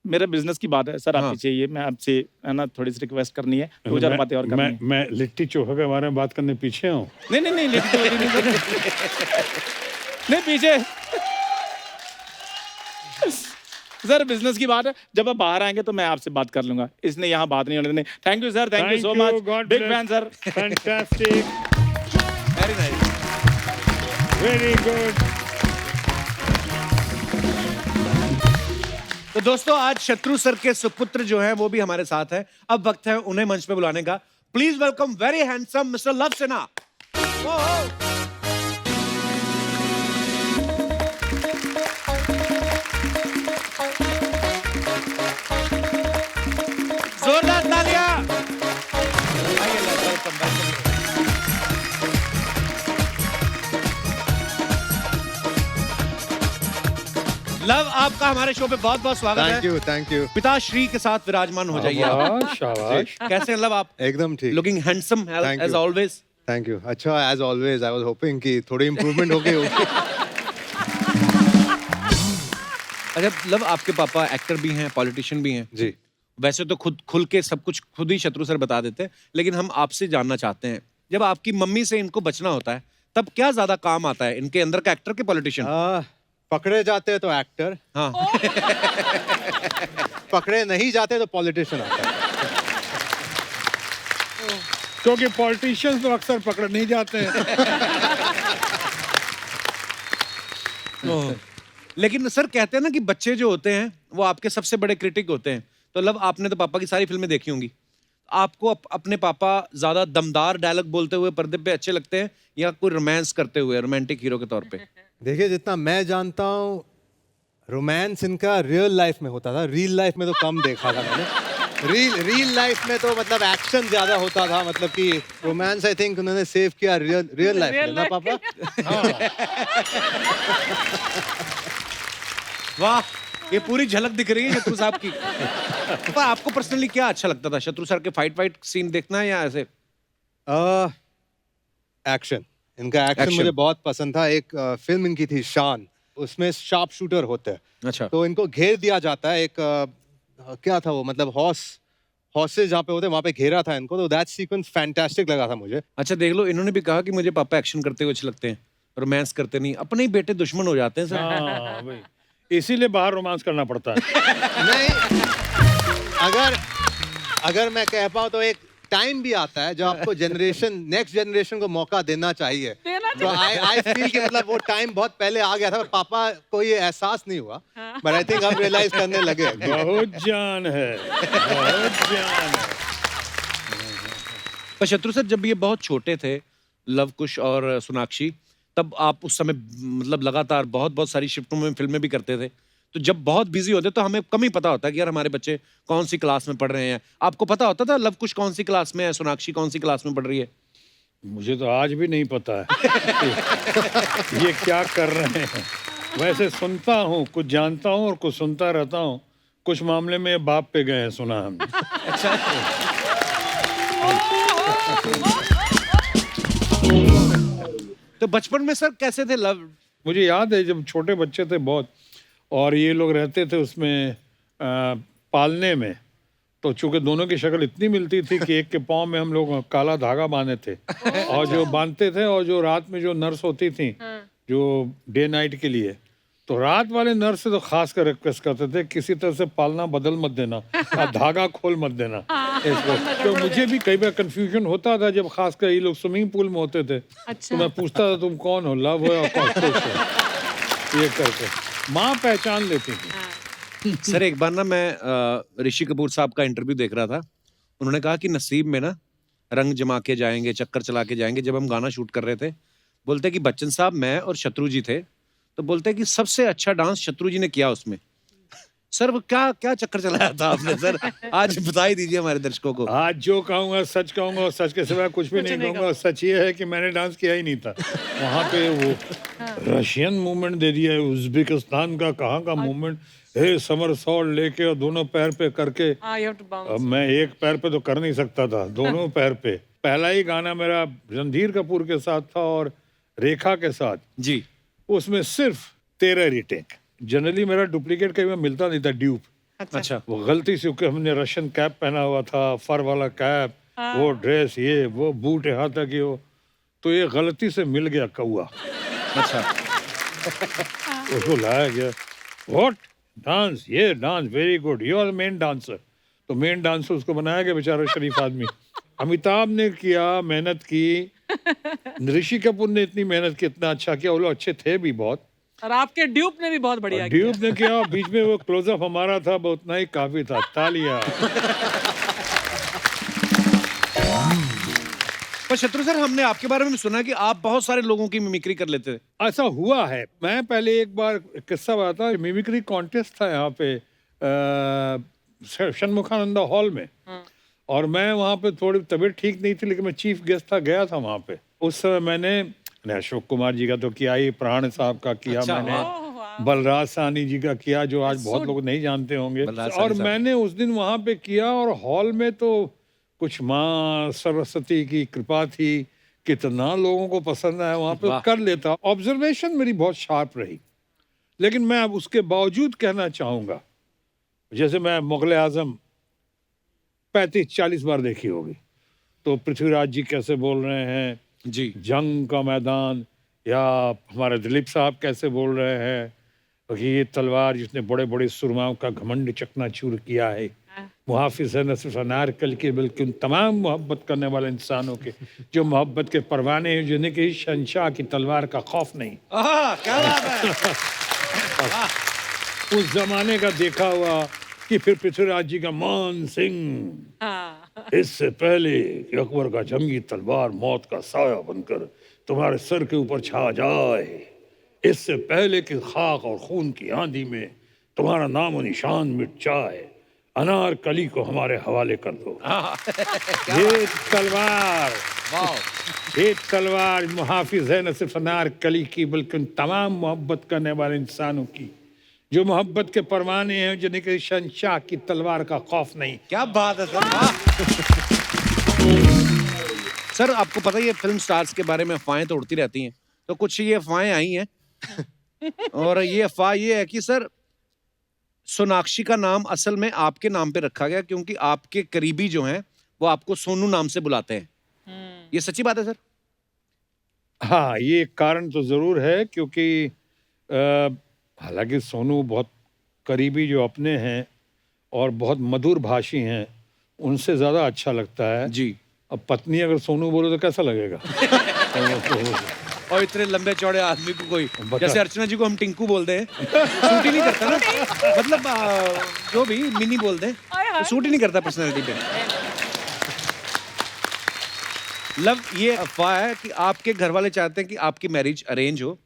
मेरे बिजनेस की बात है सर, आप हाँ। पीछे आइए। मैं आपसे है ना थोड़ी सी रिक्वेस्ट करनी है, 2-4 बातें और करनी है। मैं लिट्टी चोखा के बारे में बात करने पीछे हूँ। नहीं लिट्टी वाली नहीं नहीं पीछे सर, बिजनेस की बात है, जब आप बाहर आएंगे तो मैं आपसे बात कर लूंगा, इसने यहाँ बात नहीं होने देनी। Thank you sir, thank you so much, big fan sir. Fantastic, very nice. Very good. तो दोस्तों आज शत्रु सर के सुपुत्र जो हैं वो भी हमारे साथ हैं। अब वक्त है उन्हें मंच पे बुलाने का। Please welcome very handsome mister love Sinha. जोरदार तालियां। आइए लव, वेलकम वेलकम। लव आपका हमारे शो पे बहुत बहुत स्वागत है। Thank you. पिताश्री के साथ विराजमान हो जाइए आप। शाबाश, शाबाश। कैसे हैं लव आप? एकदम ठीक। Looking handsome Thank as you. Always. Thank you. अच्छा, as always I was hoping कि थोड़ी इम्प्रूवमेंट हो गई होगी। अच्छा लव, आपके पापा एक्टर भी हैं, पॉलिटिशियन भी हैं। जी। वैसे तो खुद खुल के सब कुछ खुद ही शत्रु सर बता देते हैं, लेकिन हम आपसे जानना चाहते हैं, जब आपकी मम्मी से इनको बचना होता है तब क्या ज्यादा काम आता है, इनके अंदर का एक्टर के पॉलिटिशियन? पकड़े जाते हैं तो एक्टर, हाँ। पकड़े नहीं जाते तो पॉलिटिशियन आता है। क्योंकि पॉलिटिशियंस तो अक्सर पकड़ नहीं जाते हैं। लेकिन सर कहते हैं ना कि बच्चे जो होते हैं वो आपके सबसे बड़े क्रिटिक होते हैं। तो लव, आपने तो पापा की सारी फिल्में देखी होंगी, आपको अपने पापा ज्यादा दमदार डायलॉग बोलते हुए पर्दे पे अच्छे लगते हैं या कोई रोमांस करते हुए रोमांटिक हीरो के तौर पे? देखिए, जितना मैं जानता हूँ रोमांस इनका रियल लाइफ में होता था, रियल लाइफ में तो कम देखा था मैंने। रियल लाइफ में तो मतलब एक्शन ज्यादा होता था, मतलब कि रोमांस आई थिंक उन्होंने सेव किया रियल लाइफ में ना पापा। वाह, ये पूरी झलक दिख रही है शत्रु साहब की। पर आपको पर्सनली क्या अच्छा लगता था, शत्रु सर के फाइट सीन देखना या ऐसे? एक्शन, इनका एक्शन Action. मुझे बहुत पसंद था। एक फिल्म इनकी थी शान, उसमें शार्प शूटर होते हैं। अच्छा। तो इनको घेर दिया जाता है, एक क्या था वो, मतलब हॉर्सेस जहाँ पे होते हैं वहाँ पे घेरा था इनको, तो दैट सीक्वेंस फैंटास्टिक लगा था मुझे। अच्छा देख लो, इन्होंने भी कहा कि मुझे पापा एक्शन करते हुए अच्छे लगते हैं, रोमांस करते नहीं। अपने ही बेटे दुश्मन हो जाते हैं सर। हाँ भाई, इसीलिए बाहर रोमांस करना पड़ता है। नहीं, अगर मैं कह पाऊँ तो एक टाइम भी आता है जब आपको नेक्स्ट जनरेशन को मौका देना चाहिए। तो आई फील कि मतलब वो टाइम बहुत पहले आ गया था, और पापा को ये एहसास नहीं हुआ, बट आई थिंक अब रियलाइज करने लगे। बहुत जान है, बहुत जान है। पर शत्रु सर, जब ये बहुत छोटे थे, लव कुश और सोनाक्षी, तब आप उस समय मतलब लगातार बहुत सारी शिफ्टों में फिल्में भी करते थे। तो जब बहुत बिजी होते तो हमें कम ही पता होता कि यार हमारे बच्चे कौन सी क्लास में पढ़ रहे हैं। आपको पता होता था लव कुश कौन सी क्लास में है, सोनाक्षी कौन सी क्लास में पढ़ रही है? मुझे तो आज भी नहीं पता है ये क्या कर रहे हैं। वैसे सुनता हूँ, कुछ जानता हूँ और कुछ सुनता रहता हूँ। कुछ मामले में बाप पे गए हैं, सुना हमने। तो बचपन में सर कैसे थे लव? मुझे याद है जब छोटे बच्चे थे बहुत, और ये लोग रहते थे उसमें पालने में, तो चूंकि दोनों की शक्ल इतनी मिलती थी कि एक के पाँव में हम लोग काला धागा बांधे थे, और जो बांधते थे, और जो रात में जो नर्स होती थी जो डे नाइट के लिए, तो रात वाले नर्स से तो खास कर रिक्वेस्ट करते थे किसी तरह से पालना बदल मत देना और धागा खोल मत देना इसको। तो मुझे भी कई बार कंफ्यूजन होता था जब खासकर ये लोग स्विमिंग पूल में होते थे। तो मैं पूछता था तुम कौन हो, लव हो या कॉस्टोस हो, ये करके माँ पहचान लेती थी। सर एक बार ना मैं ऋषि कपूर साहब का इंटरव्यू देख रहा था, उन्होंने कहा कि नसीब में ना रंग जमा के जाएंगे, चक्कर चला के जाएंगे। जब हम गाना शूट कर रहे थे, बोलते कि बच्चन साहब, मैं और शत्रु जी थे, तो बोलते कि सबसे अच्छा डांस शत्रु जी ने किया उसमें। सर वो क्या क्या चक्कर चलाया था आपने सर? आज बता ही दीजिए हमारे दर्शकों को। आज जो कहूंगा सच कहूंगा और सच के सिवा कुछ भी नहीं कहूंगा। सच ये है कि मैंने डांस किया ही नहीं था वहां पे। वो रशियन मूवमेंट दे दिया है, उज्बेकिस्तान का कहाँ का मूवमेंट है, समरसॉल्ट लेके और दोनों पैर पे करके। हाँ, you have to bounce. अब मैं एक पैर पे तो कर नहीं सकता था, दोनों पैर पे। पहला ही गाना मेरा रणधीर कपूर के साथ था और रेखा के साथ। जी। उसमें सिर्फ 13 रीटेक। जनरली मेरा डुप्लीकेट कहीं में मिलता नहीं था, ड्यूप। अच्छा। वो गलती से क्योंकि हमने रशियन कैप पहना हुआ था, फर वाला कैप, वो ड्रेस, ये वो बूट यहाँ तक ये वो, तो ये गलती से मिल गया कौआ। अच्छा। उसको लाया गया, व्हाट डांस, ये dance very good, you are main dancer. तो मेन डांसर उसको बनाया गया, बेचारा शरीफ आदमी। अमिताभ ने किया, मेहनत की, ऋषि कपूर ने इतनी मेहनत की, इतना अच्छा किया, वो लोग अच्छे थे भी बहुत। और आपके ड्यूप ने भी बहुत बढ़िया किया। ड्यूब ने किया, बीच में वो क्लोजअप हमारा था, वो उतना ही काफी था। तालियां। पर शत्रु सर, हमने आपके बारे में सुना कि आप बहुत सारे लोगों की मिमिक्री कर लेते थे। ऐसा हुआ है। मैं पहले एक बार किस्सा बताता, मिमिक्री कॉन्टेस्ट था यहाँ पे षणमुखानंदा हॉल में, और मैं वहाँ पे थोड़ी तबीयत ठीक नहीं थी, लेकिन मैं चीफ गेस्ट था, गया था वहाँ पे। उस समय मैंने अशोक कुमार जी का तो किया ही, प्राण साहब का किया, अच्छा, मैंने बलराज साहनी जी का किया, जो आज बहुत लोग नहीं जानते होंगे। बलराज साहनी और साहब। मैंने उस दिन वहाँ पे किया, और हॉल में तो कुछ माँ सरस्वती की कृपा थी, कितना लोगों को पसंद आया, वहाँ पे वाह। कर लेता। ऑब्जर्वेशन मेरी बहुत शार्प रही, लेकिन मैं अब उसके बावजूद कहना चाहूँगा, जैसे मैं मुगल आजम 35-40 बार देखी होगी, तो पृथ्वीराज जी कैसे बोल रहे हैं, जी। जंग का मैदान, या हमारे दिलीप साहब कैसे बोल रहे हैं कि ये तलवार जिसने बड़े बड़े सुरमाओं का घमंड चकनाचूर किया है, मुहाफिज है न सिर्फ अनारकल के बल्कि उन तमाम मोहब्बत करने वाले इंसानों के जो मोहब्बत के परवाने हैं, जिन्हें कि शहंशाह की तलवार का खौफ नहीं। क्या बात है। उस जमाने का देखा हुआ कि फिर पृथ्वीराज जी का मान सिंह, हाँ। इससे पहले कि अकबर का जंगी तलवार मौत का साया बनकर तुम्हारे सर के ऊपर छा जाए, इससे पहले कि खाक और खून की आंधी में तुम्हारा नाम और निशान मिट जाए, अनारकली को हमारे हवाले कर दो। ये तलवार, ये तलवार मुहाफिज है न सिर्फ अनारकली की बल्कि उन तमाम मोहब्बत करने वाले इंसानों की जो मोहब्बत के परवाने हैं, जिन्हें कि शहंशाह की तलवार का खौफ नहीं। क्या बात है सर। सर आपको पता ही है फिल्म स्टार्स के बारे में अफवाहें तो उड़ती रहती हैं, तो कुछ ये अफवाहें आई हैं और ये अफवाह ये है कि सर सोनाक्षी का नाम असल में आपके नाम पे रखा गया क्योंकि आपके करीबी जो हैं वो आपको सोनू नाम से बुलाते हैं। ये सच्ची बात है सर? हाँ, ये एक कारण तो जरूर है, क्योंकि हालांकि सोनू बहुत करीबी जो अपने हैं और बहुत मधुर भाषी हैं, उनसे ज़्यादा अच्छा लगता है जी। अब पत्नी अगर सोनू बोलो तो कैसा लगेगा? और इतने लंबे चौड़े आदमी को कोई, बता। जैसे अर्चना जी को हम टिंकू बोलते हैं, सूट ही नहीं करता ना, मतलब जो भी मिनी बोलते हैं तो सूट ही नहीं करता पर्सनैलिटी पे। लव, ये अफवाह है कि आपके घर वाले चाहते हैं कि आपकी मैरिज अरेंज हो,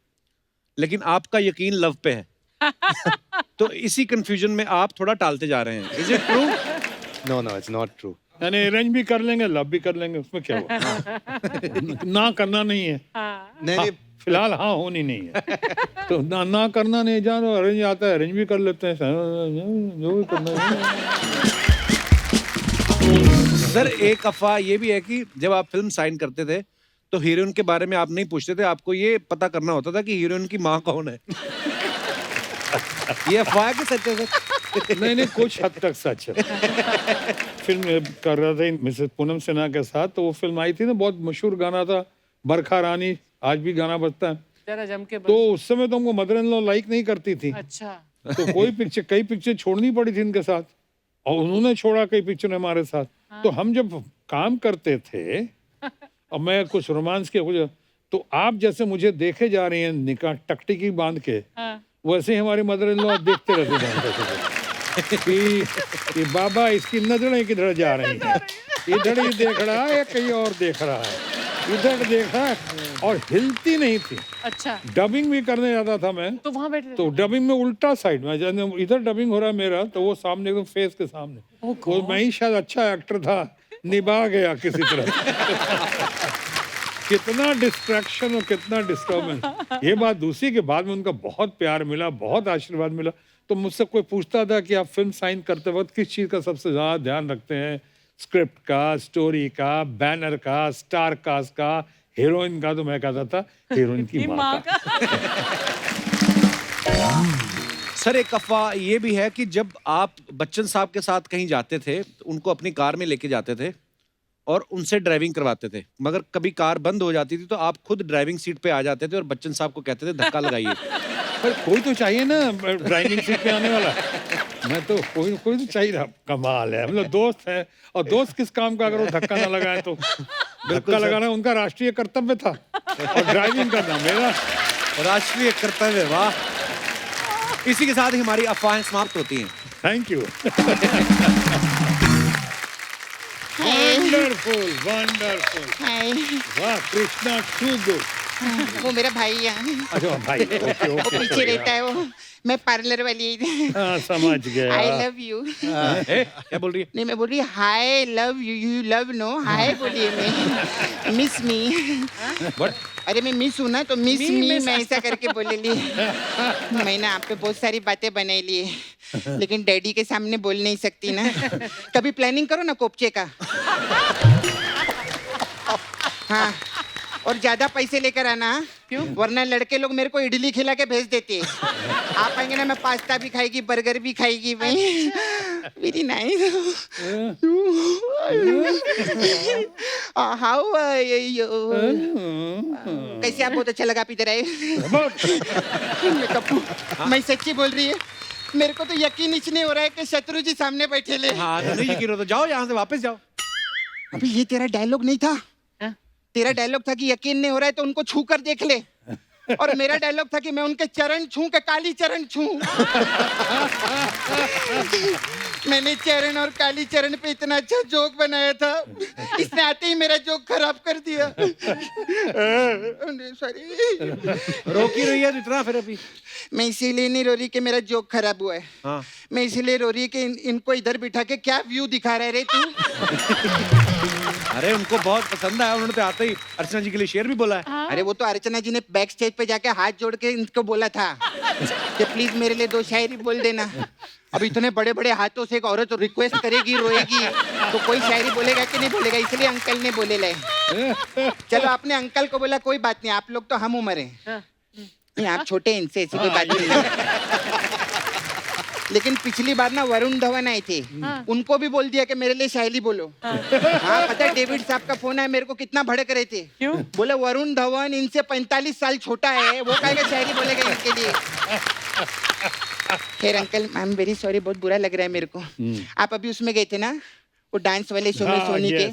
लेकिन आपका यकीन लव पे है। तो इसी कंफ्यूजन में आप थोड़ा टालते जा रहे हैं। Is it true? No, no, it's not true. यानी अरेंज भी कर लेंगे, लव भी कर लेंगे, उसमें क्या हुआ? ना करना नहीं है, नहीं नहीं, फिलहाल हाँ होनी नहीं है, तो ना करना नहीं, जानो अरेंज आता है, अरेंज भी कर लेते हैं, जो भी करना है। सर एक अफवाह ये भी है कि जब आप फिल्म साइन करते थे तो हीरोइन के बारे में आप नहीं पूछते थे, आपको ये पता करना होता था कि हीरोइन की माँ कौन है। ये अफवाह है कि सच है सर? नहीं, कुछ हद तक सच है। फिल्म कर रहा था मिसेस पूनम सिन्हा के साथ, तो वो फिल्म आई थी ना, बहुत मशहूर गाना था बरखा रानी, आज भी गाना बजता है। जरा जम के तो उस समय तो हमको मदर इन लॉ लाइक नहीं करती थी, अच्छा। तो कई पिक्चर छोड़नी पड़ी थी इनके साथ, और उन्होंने छोड़ा कई पिक्चर हमारे साथ। तो हम जब काम करते थे और मैं कुछ रोमांस के कुछ, तो आप जैसे मुझे देखे जा रही हैं निकाह टकटिकी बांध के, वैसे ही हमारी मदर इन लॉ देखते रहते कि बाबा इसकी नजरें किधर जा रही हैं, इधर ही देख रहा है या कहीं और देख रहा है। इधर देखा और हिलती नहीं थी। अच्छा डबिंग भी करने जाता था मैं, तो वहां बैठ तो डबिंग में उल्टा साइड में, जब इधर डबिंग हो रहा है मेरा, तो वो सामने एकदम फेस के सामने। वो मैं ही शायद अच्छा एक्टर था, निभा गया किसी तरह। कितना डिस्ट्रैक्शन और कितना डिस्टर्बेंस। ये बात दूसरी के बाद में उनका बहुत प्यार मिला, बहुत आशीर्वाद मिला। तो मुझसे कोई पूछता था कि आप फिल्म साइन करते वक्त किस चीज़ का सबसे ज़्यादा ध्यान रखते हैं? स्क्रिप्ट का, स्टोरी का, बैनर का, स्टार कास्ट का, हीरोइन का? तो मैं कहता था हीरोइन की माँ का। सर एक अफवाह ये भी है कि जब आप बच्चन साहब के साथ कहीं जाते थे तो उनको अपनी कार में लेके जाते थे और उनसे ड्राइविंग करवाते थे, मगर कभी कार बंद हो जाती थी तो आप खुद ड्राइविंग सीट पे आ जाते थे और बच्चन साहब को कहते थे धक्का लगाइए। पर कोई तो चाहिए ना ड्राइविंग सीट पे आने वाला। मैं तो कोई तो चाहिए था। कमाल है, मतलब दोस्त है, और दोस्त किस काम का अगर वो धक्का ना लगाए तो। धक्का लगाना उनका राष्ट्रीय कर्तव्य था और ड्राइविंग करना मेरा राष्ट्रीय कर्तव्य। वाह, इसी के साथ ही हमारी अफवाहें समाप्त होती हैं। Thank you. Wonderful wonderful. Hi, वाह कृष्णा टू गुड। वो मेरा भाई है। अच्छा भाई, ओके वो ओके पीछे रहता है वो। मैं पार्लर वाली। हाँ समझ गया। I love you. क्या बोल रही है? नहीं, मैं बोल रही hi love you. You love no hi बोलिए। मैं मिस मी। अरे मैं मिस हूँ ना, तो मिस मी मैं ऐसा करके बोले ली। मैं ना आप पे बहुत सारी बातें बनाई ली, लेकिन डैडी के सामने बोल नहीं सकती ना। कभी प्लानिंग करो ना कोपचे का। हाँ, और ज्यादा पैसे लेकर आना, क्यों? वरना लड़के लोग मेरे को इडली खिला के भेज देते हैं। आप आएंगे ना, मैं पास्ता भी खाएगी, बर्गर भी खाएगी। भाई वेरी नाइस। हाउ कैसे? आप बहुत अच्छा लगा। आप इधर आए। मैं सच्ची बोल रही है, मेरे को तो यकीन ही नहीं हो रहा है कि शत्रु जी सामने बैठे ले। हाँ तो नहीं यकीन हो तो जाओ यहाँ से, वापस जाओ। अभी ये तेरा डायलॉग नहीं था। तेरा डायलॉग था कि यकीन नहीं हो रहा है तो उनको छू कर देख ले, और मेरा डायलॉग था कि मैं उनके चरण छू के काली चरण छू। मैंने चरण और काली चरण पे इतना अच्छा जोक बनाया था, इसने आते ही मेरा जोक खराब कर दिया। सॉरी। रो क्यों रही है इतना फिर अभी? मैं इसीलिए नहीं रो रही कि मेरा जोक खराब हुआ है। हाँ। मैं इसीलिए रो रही है कि इनको इधर बिठा के क्या व्यू दिखा रहे रे तू। अरे उनको बहुत पसंद आया, उन्होंने तो आते ही अर्चना जी के लिए शेर भी बोला है। अरे वो तो अर्चना जी ने बैक स्टेज पे जाके हाथ जोड़ के इनको बोला था कि प्लीज मेरे लिए 2 शायरी बोल देना। अब इतने बड़े बड़े हाथों से एक औरत रिक्वेस्ट करेगी, रोएगी, तो कोई शायरी बोलेगा कि नहीं बोलेगा? इसलिए अंकल ने बोले ले। चलो आपने अंकल को बोला, कोई बात नहीं, आप लोग तो हम उम्र है। नहीं, आप छोटे हैं, इनसे ऐसी कोई बात नहीं। लेकिन पिछली बार ना वरुण धवन आए थे, उनको भी बोल दिया कि मेरे लिए शायरी बोलो। हाँ पता है, डेविड साहब का फोन आया, मेरे को कितना भड़क रहे थे। क्यों? बोले वरुण धवन इनसे 45 साल छोटा है, वो कहेगा शायरी बोलेगा इनके लिए। खैर uncle, I am very sorry, बहुत बुरा लग रहा है मेरे को। आप अभी उसमें गए थे ना, वो डांस वाले शो में, सोनी के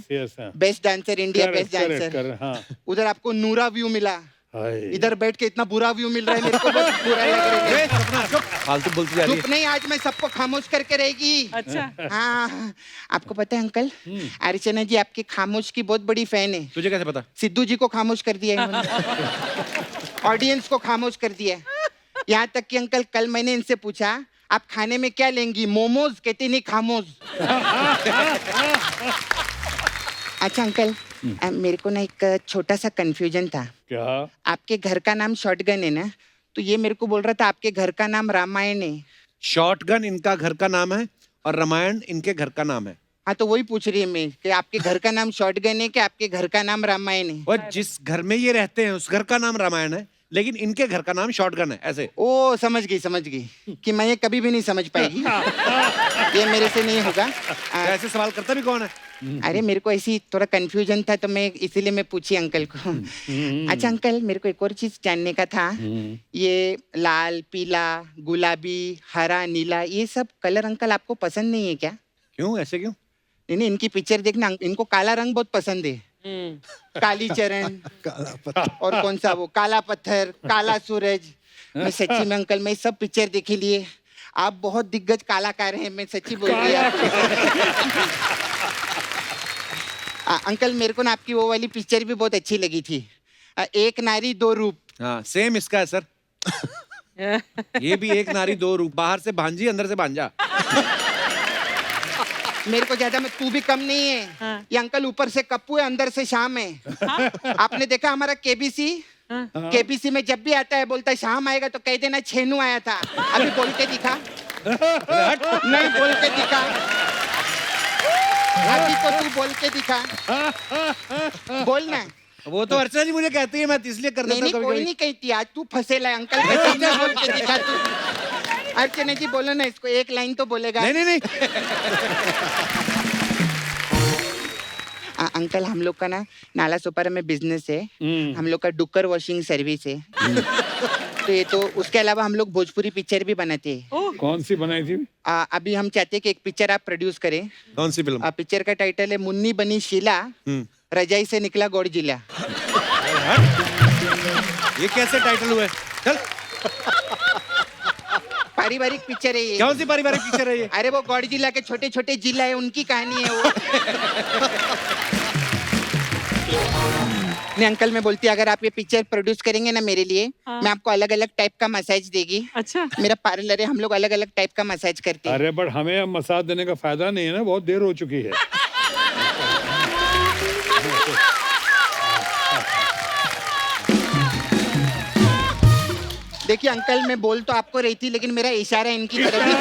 best dancer, India best dancer. उधर आपको नूरा व्यू मिला, इधर बैठ के इतना बुरा व्यू मिल रहा है मेरे को, बहुत बुरा लग रहा है। फालतू बोलती जा रही है। चुप नहीं, आज मैं सबको खामोश करके रहेगी। अच्छा। हाँ, आपको पता है अंकल, अर्चना जी आपके खामोश की बहुत बड़ी फैन है। तुझे कैसे पता? सिद्धू जी को खामोश कर दिया है, ऑडियंस को खामोश कर दिया है। यहाँ तक कि अंकल कल मैंने इनसे पूछा, आप खाने में क्या लेंगी? मोमोज? कहते नहीं, खामोश। अच्छा अंकल, मेरे को ना एक छोटा सा कंफ्यूजन था। क्या? आपके घर का नाम शॉटगन है ना, तो ये मेरे को बोल रहा था आपके घर का नाम रामायण है। शॉटगन इनका घर का नाम है और रामायण इनके घर का नाम है। हाँ तो वही पूछ रही है मैं कि आपके घर का नाम शॉटगन है कि आपके घर का नाम रामायण है? और जिस घर में ये रहते हैं उस घर का नाम रामायण है, लेकिन इनके घर का नाम शॉटगन है। ऐसे। ओ समझ गई कि मैं ये कभी भी नहीं समझ पाएगी। ये मेरे से नहीं होगा। ऐसे सवाल करता भी कौन है? अरे मेरे को ऐसी थोड़ा कंफ्यूजन था, तो मैं इसीलिए मैं पूछी अंकल को। अच्छा अंकल, मेरे को एक और चीज जानने का था। ये लाल, पीला, गुलाबी, हरा, नीला, ये सब कलर अंकल आपको पसंद नहीं है क्या? क्यों? ऐसे क्यों? नहीं, इनकी पिक्चर देखना, इनको काला रंग बहुत पसंद है। काली चरण और कौन सा वो काला पत्थर, काला सूरज। मैं सच्ची में अंकल, मैं सब पिक्चर देखे लिए। आप बहुत दिग्गज कलाकार हैं, मैं सच्ची बोल रही हूँ। अंकल मेरे को ना आपकी वो वाली पिक्चर भी बहुत अच्छी लगी थी, एक नारी दो रूप। हाँ सेम इसका है सर। ये भी एक नारी दो रूप, बाहर से भांजी अंदर से भांजा। मेरे को ज्यादा में तू भी कम नहीं है। हाँ। ये अंकल ऊपर से कप्पू है अंदर से शाम है। आपने देखा हमारा केबीसी? केबीसी में जब भी आता है बोलता है शाम आएगा तो कह देना छेनू आया था। अभी बोल के दिखा। नहीं बोल के दिखा। अभी तो तू बोल के दिखा। बोलना। वो तो अर्चना जी मुझे कहती है, मैं इसलिए कर नहीं देता नहीं हूँ कोई कभी नहीं कहती, आज तू फंसेला है अंकल के सामने बोल के दिखा तू। अर्चना जी बोलो ना इसको, एक लाइन तो बोलेगा। नहीं नहीं नहीं। अंकल हम लोग का ना नाला सोपारा में बिजनेस है। हम लोग का डुक्कर वॉशिंग सर्विस है। तो ये तो उसके अलावा हम लोग भोजपुरी पिक्चर भी बनाते हैं। कौन सी बनाई थी? अभी हम चाहते हैं कि एक पिक्चर आप प्रोड्यूस करें। कौन सी फिल्म? पिक्चर का टाइटल है मुन्नी बनी शीला, रजाई से निकला गोड़ जिला। ये कैसे टाइटल हुआ है? चल। पारिवारिक पिक्चर है ये। कौन सी पारिवारिक पिक्चर है ये? अरे वो गौड़ जिला के छोटे छोटे जिला है, उनकी कहानी है वो। नहीं अंकल मैं बोलती अगर आप ये पिक्चर प्रोड्यूस करेंगे ना मेरे लिए, हाँ। मैं आपको अलग अलग टाइप का मसाज देगी। अच्छा। मेरा पार्लर है, हम लोग अलग अलग टाइप का मसाज करते हैं। अरे बट हमें अब मसाज देने का फायदा नहीं है ना, बहुत देर हो चुकी है। देखिए अंकल मैं बोल तो आपको रही थी लेकिन मेरा इशारा इनकी तरफ ही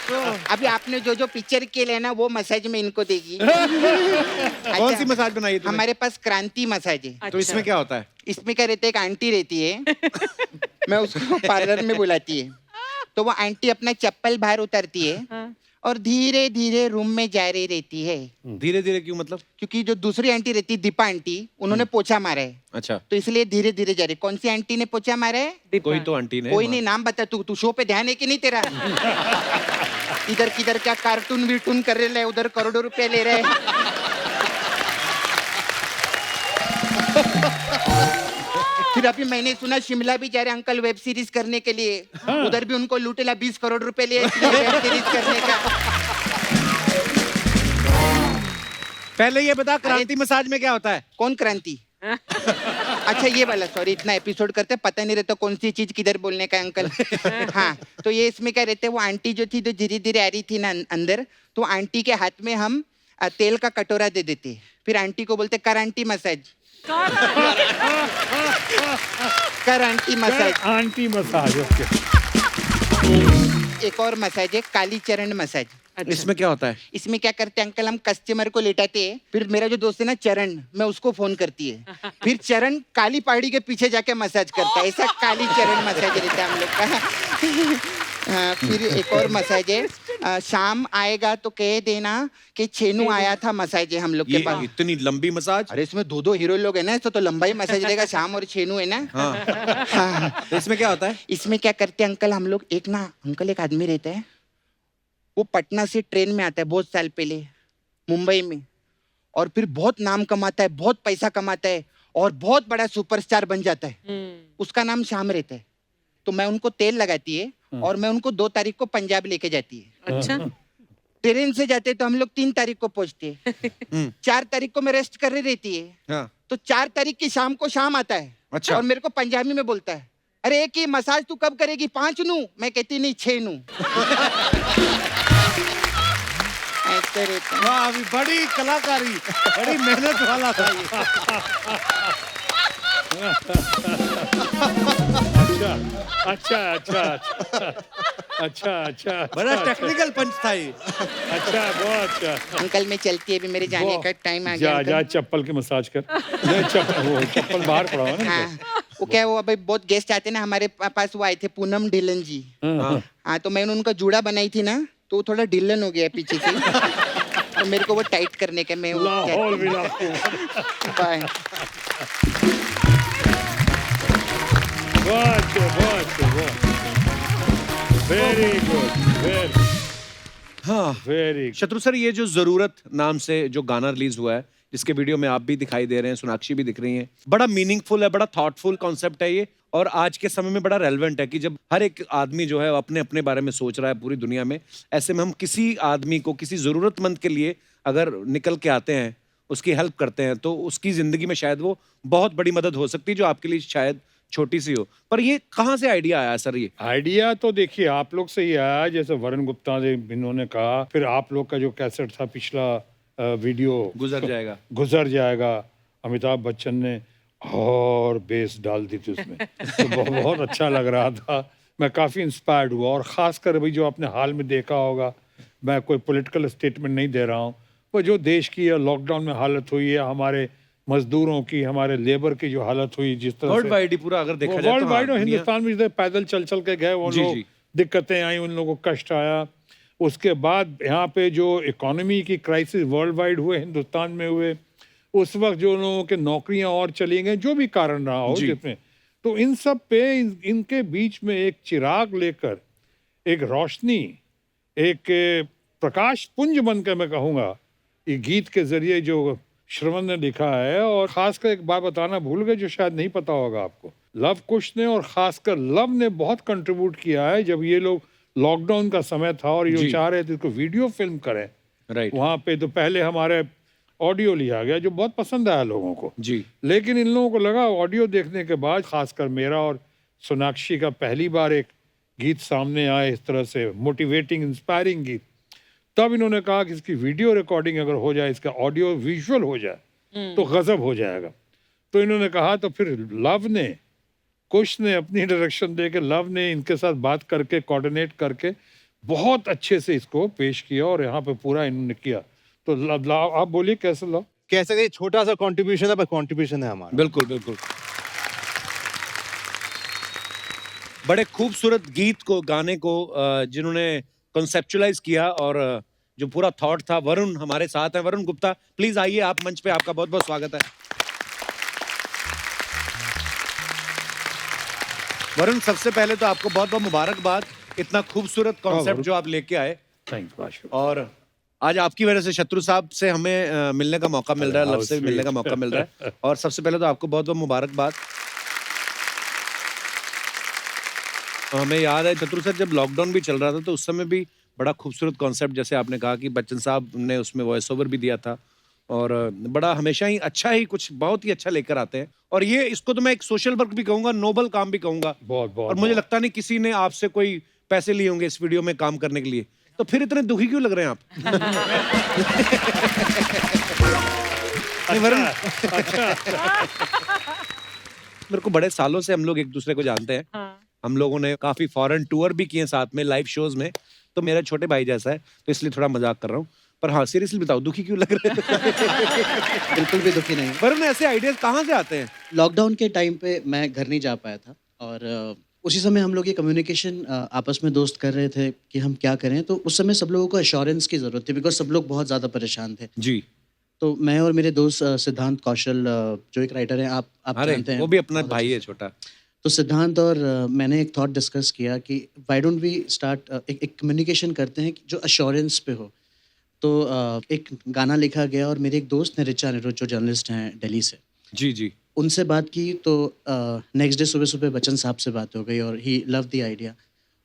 तो अभी आपने जो जो पिक्चर के लिए ना वो मसाज में इनको देगी। कौन सी मसाज बनाई है तूने? हमारे पास क्रांति मसाज है। तो इसमें क्या होता है? इसमें क्या रहता है, एक आंटी रहती है। मैं उसको पार्लर में बुलाती है तो वो आंटी अपना चप्पल बाहर उतारती है और धीरे धीरे रूम में जा रही रहती है। धीरे धीरे क्यों मतलब? क्योंकि जो दूसरी आंटी रहती है दीपा आंटी, उन्होंने पोछा मारा है अच्छा। तो इसलिए धीरे धीरे जा रही। कौन सी आंटी ने पोछा मारा है? कोई तो आंटी ने। कोई नहीं, नाम बता। तू शो पे ध्यान है कि नहीं तेरा? इधर किधर क्या कार्टून वीटून कर रहे है, उधर करोड़ों रुपए ले रहे हैं। फिर अभी मैंने सुना शिमला भी जा रहे अंकल वेब सीरीज करने के लिए। उधर भी उनको लूटेला 20 करोड़ रुपए लिए वेब सीरीज करने का। पहले ये बता क्रांति मसाज में क्या होता है? कौन क्रांति? अच्छा ये वाला, सॉरी इतना एपिसोड करते पता नहीं रहता कौन सी चीज किधर बोलने का अंकल। हाँ तो ये इसमें क्या रहते, वो आंटी जो थी जो धीरे धीरे आ रही थी ना अंदर, तो आंटी के हाथ में हम तेल का कटोरा दे देते, फिर आंटी को बोलते कर आंटी मसाज, कर aunty massage. Aunty massage. Okay. एक और मसाज है काली चरण मसाज। इसमें क्या होता है? इसमें क्या करते हैं अंकल, हम कस्टमर को लेटाते हैं, फिर मेरा जो दोस्त है ना चरण, मैं उसको फोन करती है, फिर चरण काली पहाड़ी के पीछे जाके मसाज करता है। ऐसा काली चरण मसाज रहता है हम लोग का। फिर एक और मसाज है शाम आएगा तो कह देना कि छेनू आया था, मसाज है हम लोग के ये पास। इतनी लंबी मसाज? अरे इसमें दो दो हीरो लोग है ना, तो लंबाई मसाज रहेगा, शाम और छेनू है ना। हाँ। तो इसमें क्या होता है? इसमें क्या करते हैं अंकल, हम लोग एक ना अंकल एक आदमी रहता है, वो पटना से ट्रेन में आता है बहुत साल पहले मुंबई में, और फिर बहुत नाम कमाता है, बहुत पैसा कमाता है और बहुत बड़ा सुपरस्टार बन जाता है। उसका नाम श्याम रहता है। तो मैं उनको तेल लगाती है और मैं उनको 2 तारीख को पंजाब लेके जाती है। अच्छा। ट्रेन से जाते तो हम लोग 3 तारीख को पहुंचते हैं। 4 तारीख को मैं रेस्ट कर रही रहती है। हाँ। तो 4 तारीख की शाम को शाम आता है। अच्छा। और मेरे को पंजाबी में बोलता है, अरे एक ही मसाज तू कब करेगी, 5 नू? मैं कहती नहीं 6 नू। ऐसे रहता है। वाह, अभी बड़ी कलाकारी, बड़ी मेहनत वाला था ये। अच्छा अच्छा अच्छा अच्छा अच्छा। बड़ा टेक्निकल पंच था ये। अच्छा बहुत अच्छा। अंकल मैं चलती है, अभी मेरे जाने का टाइम आ गया। जा जा अंकल। चप्पल की मसाज कर। नहीं चप्पल बाहर पड़ा हुआ ना। हाँ, वो क्या वो अभी बहुत गेस्ट आते ना हमारे पास, वो आए थे पूनम ढिल्लन जी। हाँ तो मैंने उनका जूड़ा बनाई थी ना, तो वो थोड़ा ढिल्लन हो गया पीछे से। तो मेरे को वो टाइट करने का मैं लाहौल भी लाहौल। बाय। वेरी गुड हाँ वेरी। शत्रु सर, ये जो जरूरत नाम से जो गाना रिलीज हुआ है, जिसके वीडियो में आप भी दिखाई दे रहे हैं, सोनाक्षी भी दिख रही हैं। बड़ा मीनिंगफुल है, बड़ा थॉटफुल कॉन्सेप्ट है ये, और आज के समय में बड़ा रेलेवेंट है कि जब हर एक आदमी जो है अपने अपने बारे में सोच रहा है पूरी दुनिया में, ऐसे में हम किसी आदमी को, किसी ज़रूरतमंद के लिए अगर निकल के आते हैं, उसकी हेल्प करते हैं, तो उसकी ज़िंदगी में शायद वो बहुत बड़ी मदद हो सकती है, जो आपके लिए शायद छोटी सी हो। पर ये कहाँ से आइडिया आया सर ये? आइडिया तो देखिए आप लोग से ही आया, जैसे वरुण गुप्ता ने इन्होंने कहा, फिर आप लोग का जो कैसेट था पिछला वीडियो गुजर जाएगा। गुजर जाएगा, अमिताभ बच्चन ने और बेस डाल दी थी उसमें तो बहुत अच्छा लग रहा था। मैं काफ़ी इंस्पायर्ड हुआ, और ख़ासकर अभी जो आपने हाल में देखा होगा, मैं कोई पॉलिटिकल स्टेटमेंट नहीं दे रहा हूँ, वो जो देश की लॉकडाउन में हालत हुई है, हमारे मजदूरों की, हमारे लेबर की जो हालत हुई, जिस तरह वर्ल्ड से वाइड ही पूरा अगर देखा जाए वर्ल्ड तो वाइड, हाँ, और दुनिया- हिंदुस्तान में जिधर पैदल चल चल के गए वो जी, लोग, जी। दिक्कतें आई, उन लोगों को कष्ट आया। उसके बाद यहाँ पे जो इकोनॉमी की क्राइसिस वर्ल्ड वाइड हुए, हिंदुस्तान में हुए, उस वक्त जो लोगों के नौकरियां और चली गई, जो भी कारण रहा हो जी। जिसमें, तो इन सब पे इनके बीच में एक चिराग लेकर, एक रोशनी, एक प्रकाश पुंज बनकर, मैं कहूँगा, ये गीत के जरिए जो श्रवण ने लिखा है। और खासकर एक बात बताना भूल गए जो शायद नहीं पता होगा आपको, लव कुश ने और खासकर लव ने बहुत कंट्रीब्यूट किया है। जब ये लोग लॉकडाउन का समय था और ये जी। चाह रहे थे इसको वीडियो फिल्म करें राइट। वहाँ पे, तो पहले हमारे ऑडियो लिया गया जो बहुत पसंद आया लोगों को, जी। लेकिन इन लोगों को लगा ऑडियो देखने के बाद, खासकर मेरा और सोनाक्षी का पहली बार एक गीत सामने आए इस तरह से मोटिवेटिंग इंस्पायरिंग गीत, तब इन्होंने कहा कि इसकी वीडियो रिकॉर्डिंग अगर हो जाए, इसका ऑडियो विजुअल हो जाए तो गजब हो जाएगा। तो इन्होंने कहा, तो फिर लव ने, कुश ने अपनी डायरेक्शन दे के, लव ने इनके साथ बात करके, कोऑर्डिनेट करके बहुत अच्छे से इसको पेश किया, और यहाँ पे पूरा इन्होंने किया। तो आप बोलिए कैसे लव? कह सकते हैं छोटा सा कंट्रीब्यूशन है, पर कंट्रीब्यूशन है हमारा। बिल्कुल बिल्कुल। बड़े खूबसूरत गीत को, गाने को जिन्होंने कॉन्सेप्चुलाइज किया, और जो पूरा थॉट था, वरुण हमारे साथ हैं। वरुण गुप्ता, प्लीज आइए आप मंच पे, आपका बहुत बहुत स्वागत है। वरुण, सबसे पहले तो आपको बहुत बहुत मुबारकबाद, इतना खूबसूरत कॉन्सेप्ट जो आप लेके आए, थैंक्स। और आज आपकी वजह से शत्रु साहब से हमें मिलने का मौका मिल रहा है, लव से भी मिलने का मौका मिल रहा है, और सबसे पहले तो आपको बहुत बहुत मुबारकबाद। हमें याद है शत्रु सर, जब लॉकडाउन भी चल रहा था तो उस समय भी बड़ा खूबसूरत कॉन्सेप्ट, जैसे आपने कहा कि बच्चन साहब ने उसमें वॉइस ओवर भी दिया था, और बड़ा हमेशा ही अच्छा ही कुछ बहुत ही अच्छा लेकर आते हैं। और ये, इसको तो मैं एक सोशल वर्क भी कहूंगा, नोबल काम भी कहूंगा। बहुत बहुत और मुझे लगता नहीं किसी ने आपसे कोई पैसे लिए होंगे इस वीडियो में काम करने के लिए, तो फिर इतने दुखी क्यों लग रहे हैं आप? नहीं, वरुण, मेरे को बड़े सालों से हम लोग एक दूसरे को जानते हैं। हाँ। हम लोगों ने काफी फॉरेन टूर भी किए साथ में, लाइव शोज में, तो मेरा छोटे भाई जैसा है, तो इसलिए थोड़ा मजाक कर रहा हूँ। पर हाँ, सीरियसली बताओ, दुखी क्यों लग रहे हैं? बिल्कुल भी दुखी नहीं। वरुण, ऐसे आइडियाज कहाँ से आते हैं? लॉकडाउन के टाइम पे मैं घर नहीं जा पाया था, और उसी समय हम लोग ये कम्युनिकेशन आपस में दोस्त कर रहे थे कि हम क्या करें। तो उस समय सब लोगों को एश्योरेंस की ज़रूरत थी, बिकॉज सब लोग बहुत ज़्यादा परेशान थे। जी। तो मैं और मेरे दोस्त सिद्धांत कौशल, जो एक राइटर हैं, आप अरे जानते हैं, वो भी अपना बहुत भाई अच्छे है से। छोटा। तो सिद्धांत और मैंने एक थॉट डिस्कस किया कि व्हाई डोंट वी स्टार्ट एक कम्युनिकेशन करते हैं जो अश्योरेंस पे हो। तो एक गाना लिखा गया, और मेरे एक दोस्त ने, ऋचा निरुद्ध, जो जर्नलिस्ट हैं दिल्ली से, जी जी। उनसे बात की। तो नेक्स्ट डे सुबह सुबह बच्चन साहब से बात हो गई, और ही लव द आइडिया,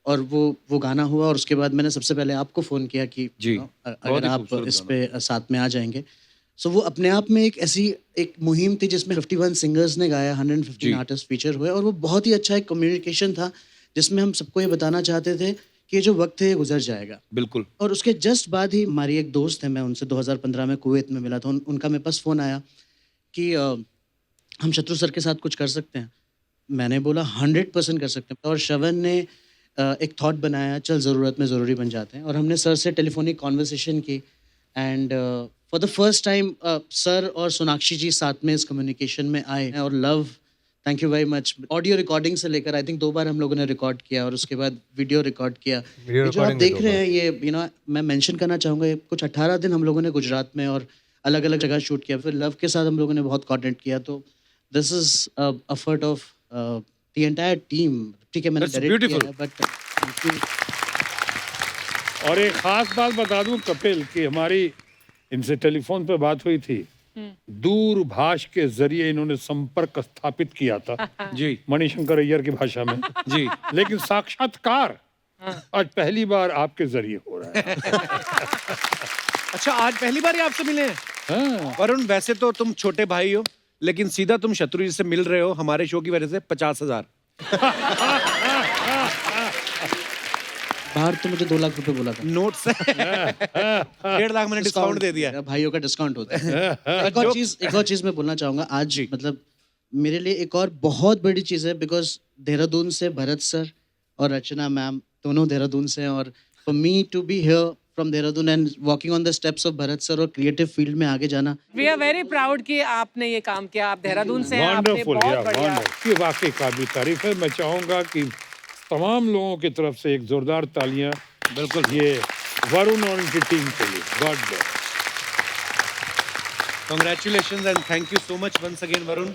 और वो गाना हुआ। और उसके बाद मैंने सबसे पहले आपको फ़ोन किया कि जी, अगर आप इस पे साथ में आ जाएंगे। सो वो अपने आप में एक ऐसी एक मुहिम थी जिसमें 51 सिंगर्स ने गाया, 115 आर्टिस्ट फीचर हुए, और वो बहुत ही अच्छा एक कम्युनिकेशन था, जिसमें हम सबको ये बताना चाहते थे कि ये जो वक्त है ये गुजर जाएगा। बिल्कुल। और उसके जस्ट बाद ही हमारी एक दोस्त है, मैं उनसे 2015 में कुवैत में मिला था, उनका मेरे पास फ़ोन आया कि हम शत्रु सर के साथ कुछ कर सकते हैं। मैंने बोला 100% कर सकते हैं। और श्रवण ने एक थॉट बनाया, चल ज़रूरत में ज़रूरी बन जाते हैं, और हमने सर से टेलीफोनिक कॉन्वर्सेशन की, and for the first time sir और सोनाक्षी जी साथ में इस कम्युनिकेशन में आए। और love, thank you very much, audio recording से लेकर आई थिंक 2 बार हम लोगों ने रिकॉर्ड किया, और उसके बाद वीडियो रिकॉर्ड किया। ये जो आप देख रहे हैं, ये मैं मेंशन करना चाहूँगा, ये कुछ 18 दिन हम लोगों ने गुजरात में और अलग अलग जगह शूट किया। फिर लव के साथ हम लोगों ने बहुत कोऑर्डिनेट किया। तो this is effort of the entire team. ठीक है, मैंने डायरेक्ट किया है, बट थैंक यू। और एक खास बात बता दूं कपिल, कि हमारी इनसे टेलीफोन पे बात हुई थी, दूरभाष के जरिए इन्होंने संपर्क स्थापित किया था जी मणिशंकर अय्यर की भाषा में। जी लेकिन साक्षात्कार आज पहली बार आपके जरिए हो रहा है। अच्छा, आज पहली बार ही आपसे मिले हैं? हाँ। वरुण, वैसे तो तुम छोटे भाई हो, लेकिन सीधा तुम शत्रु जी से मिल रहे हो हमारे शो की वजह से 50,000। बाहर तो मुझे 2 लाख रुपए बोला था। नोट से 1.5 लाख मैंने डिस्काउंट दे दिया। भाइयों का डिस्काउंट होता है। एक और चीज मैं बोलना चाहूंगा आज, मतलब मेरे लिए एक और बहुत बड़ी चीज है, बिकॉज देहरादून से भरत सर और रचना मैम दोनों देहरादून से हैं, और for me to be here from Dehradun and walking on the steps of Bharat sir और क्रिएटिव फील्ड में आगे जाना, वी आर वेरी प्राउड कि आपने ये काम किया। आप देहरादून से हैं, आपने वंडरफुल, बहुत बढ़िया। ये वाकई काबिल तारीफ है। मैं चाहूंगा कि तमाम लोगों की तरफ से एक जोरदार तालियां बिल्कुल ये वरुण और उनकी टीम के लिए। God bless. Congratulations and thank you so much once again, Varun.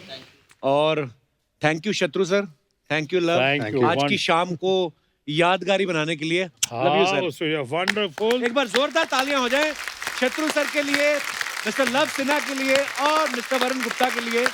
और थैंक यू शत्रु sir, thank you love, Thank you, आज की शाम को यादगारी बनाने के लिए। Love you sir. वंडरफुल। एक बार जोरदार तालियां हो जाए शत्रु सर के लिए, मिस्टर लव सिन्हा के लिए और मिस्टर वरुण गुप्ता के लिए।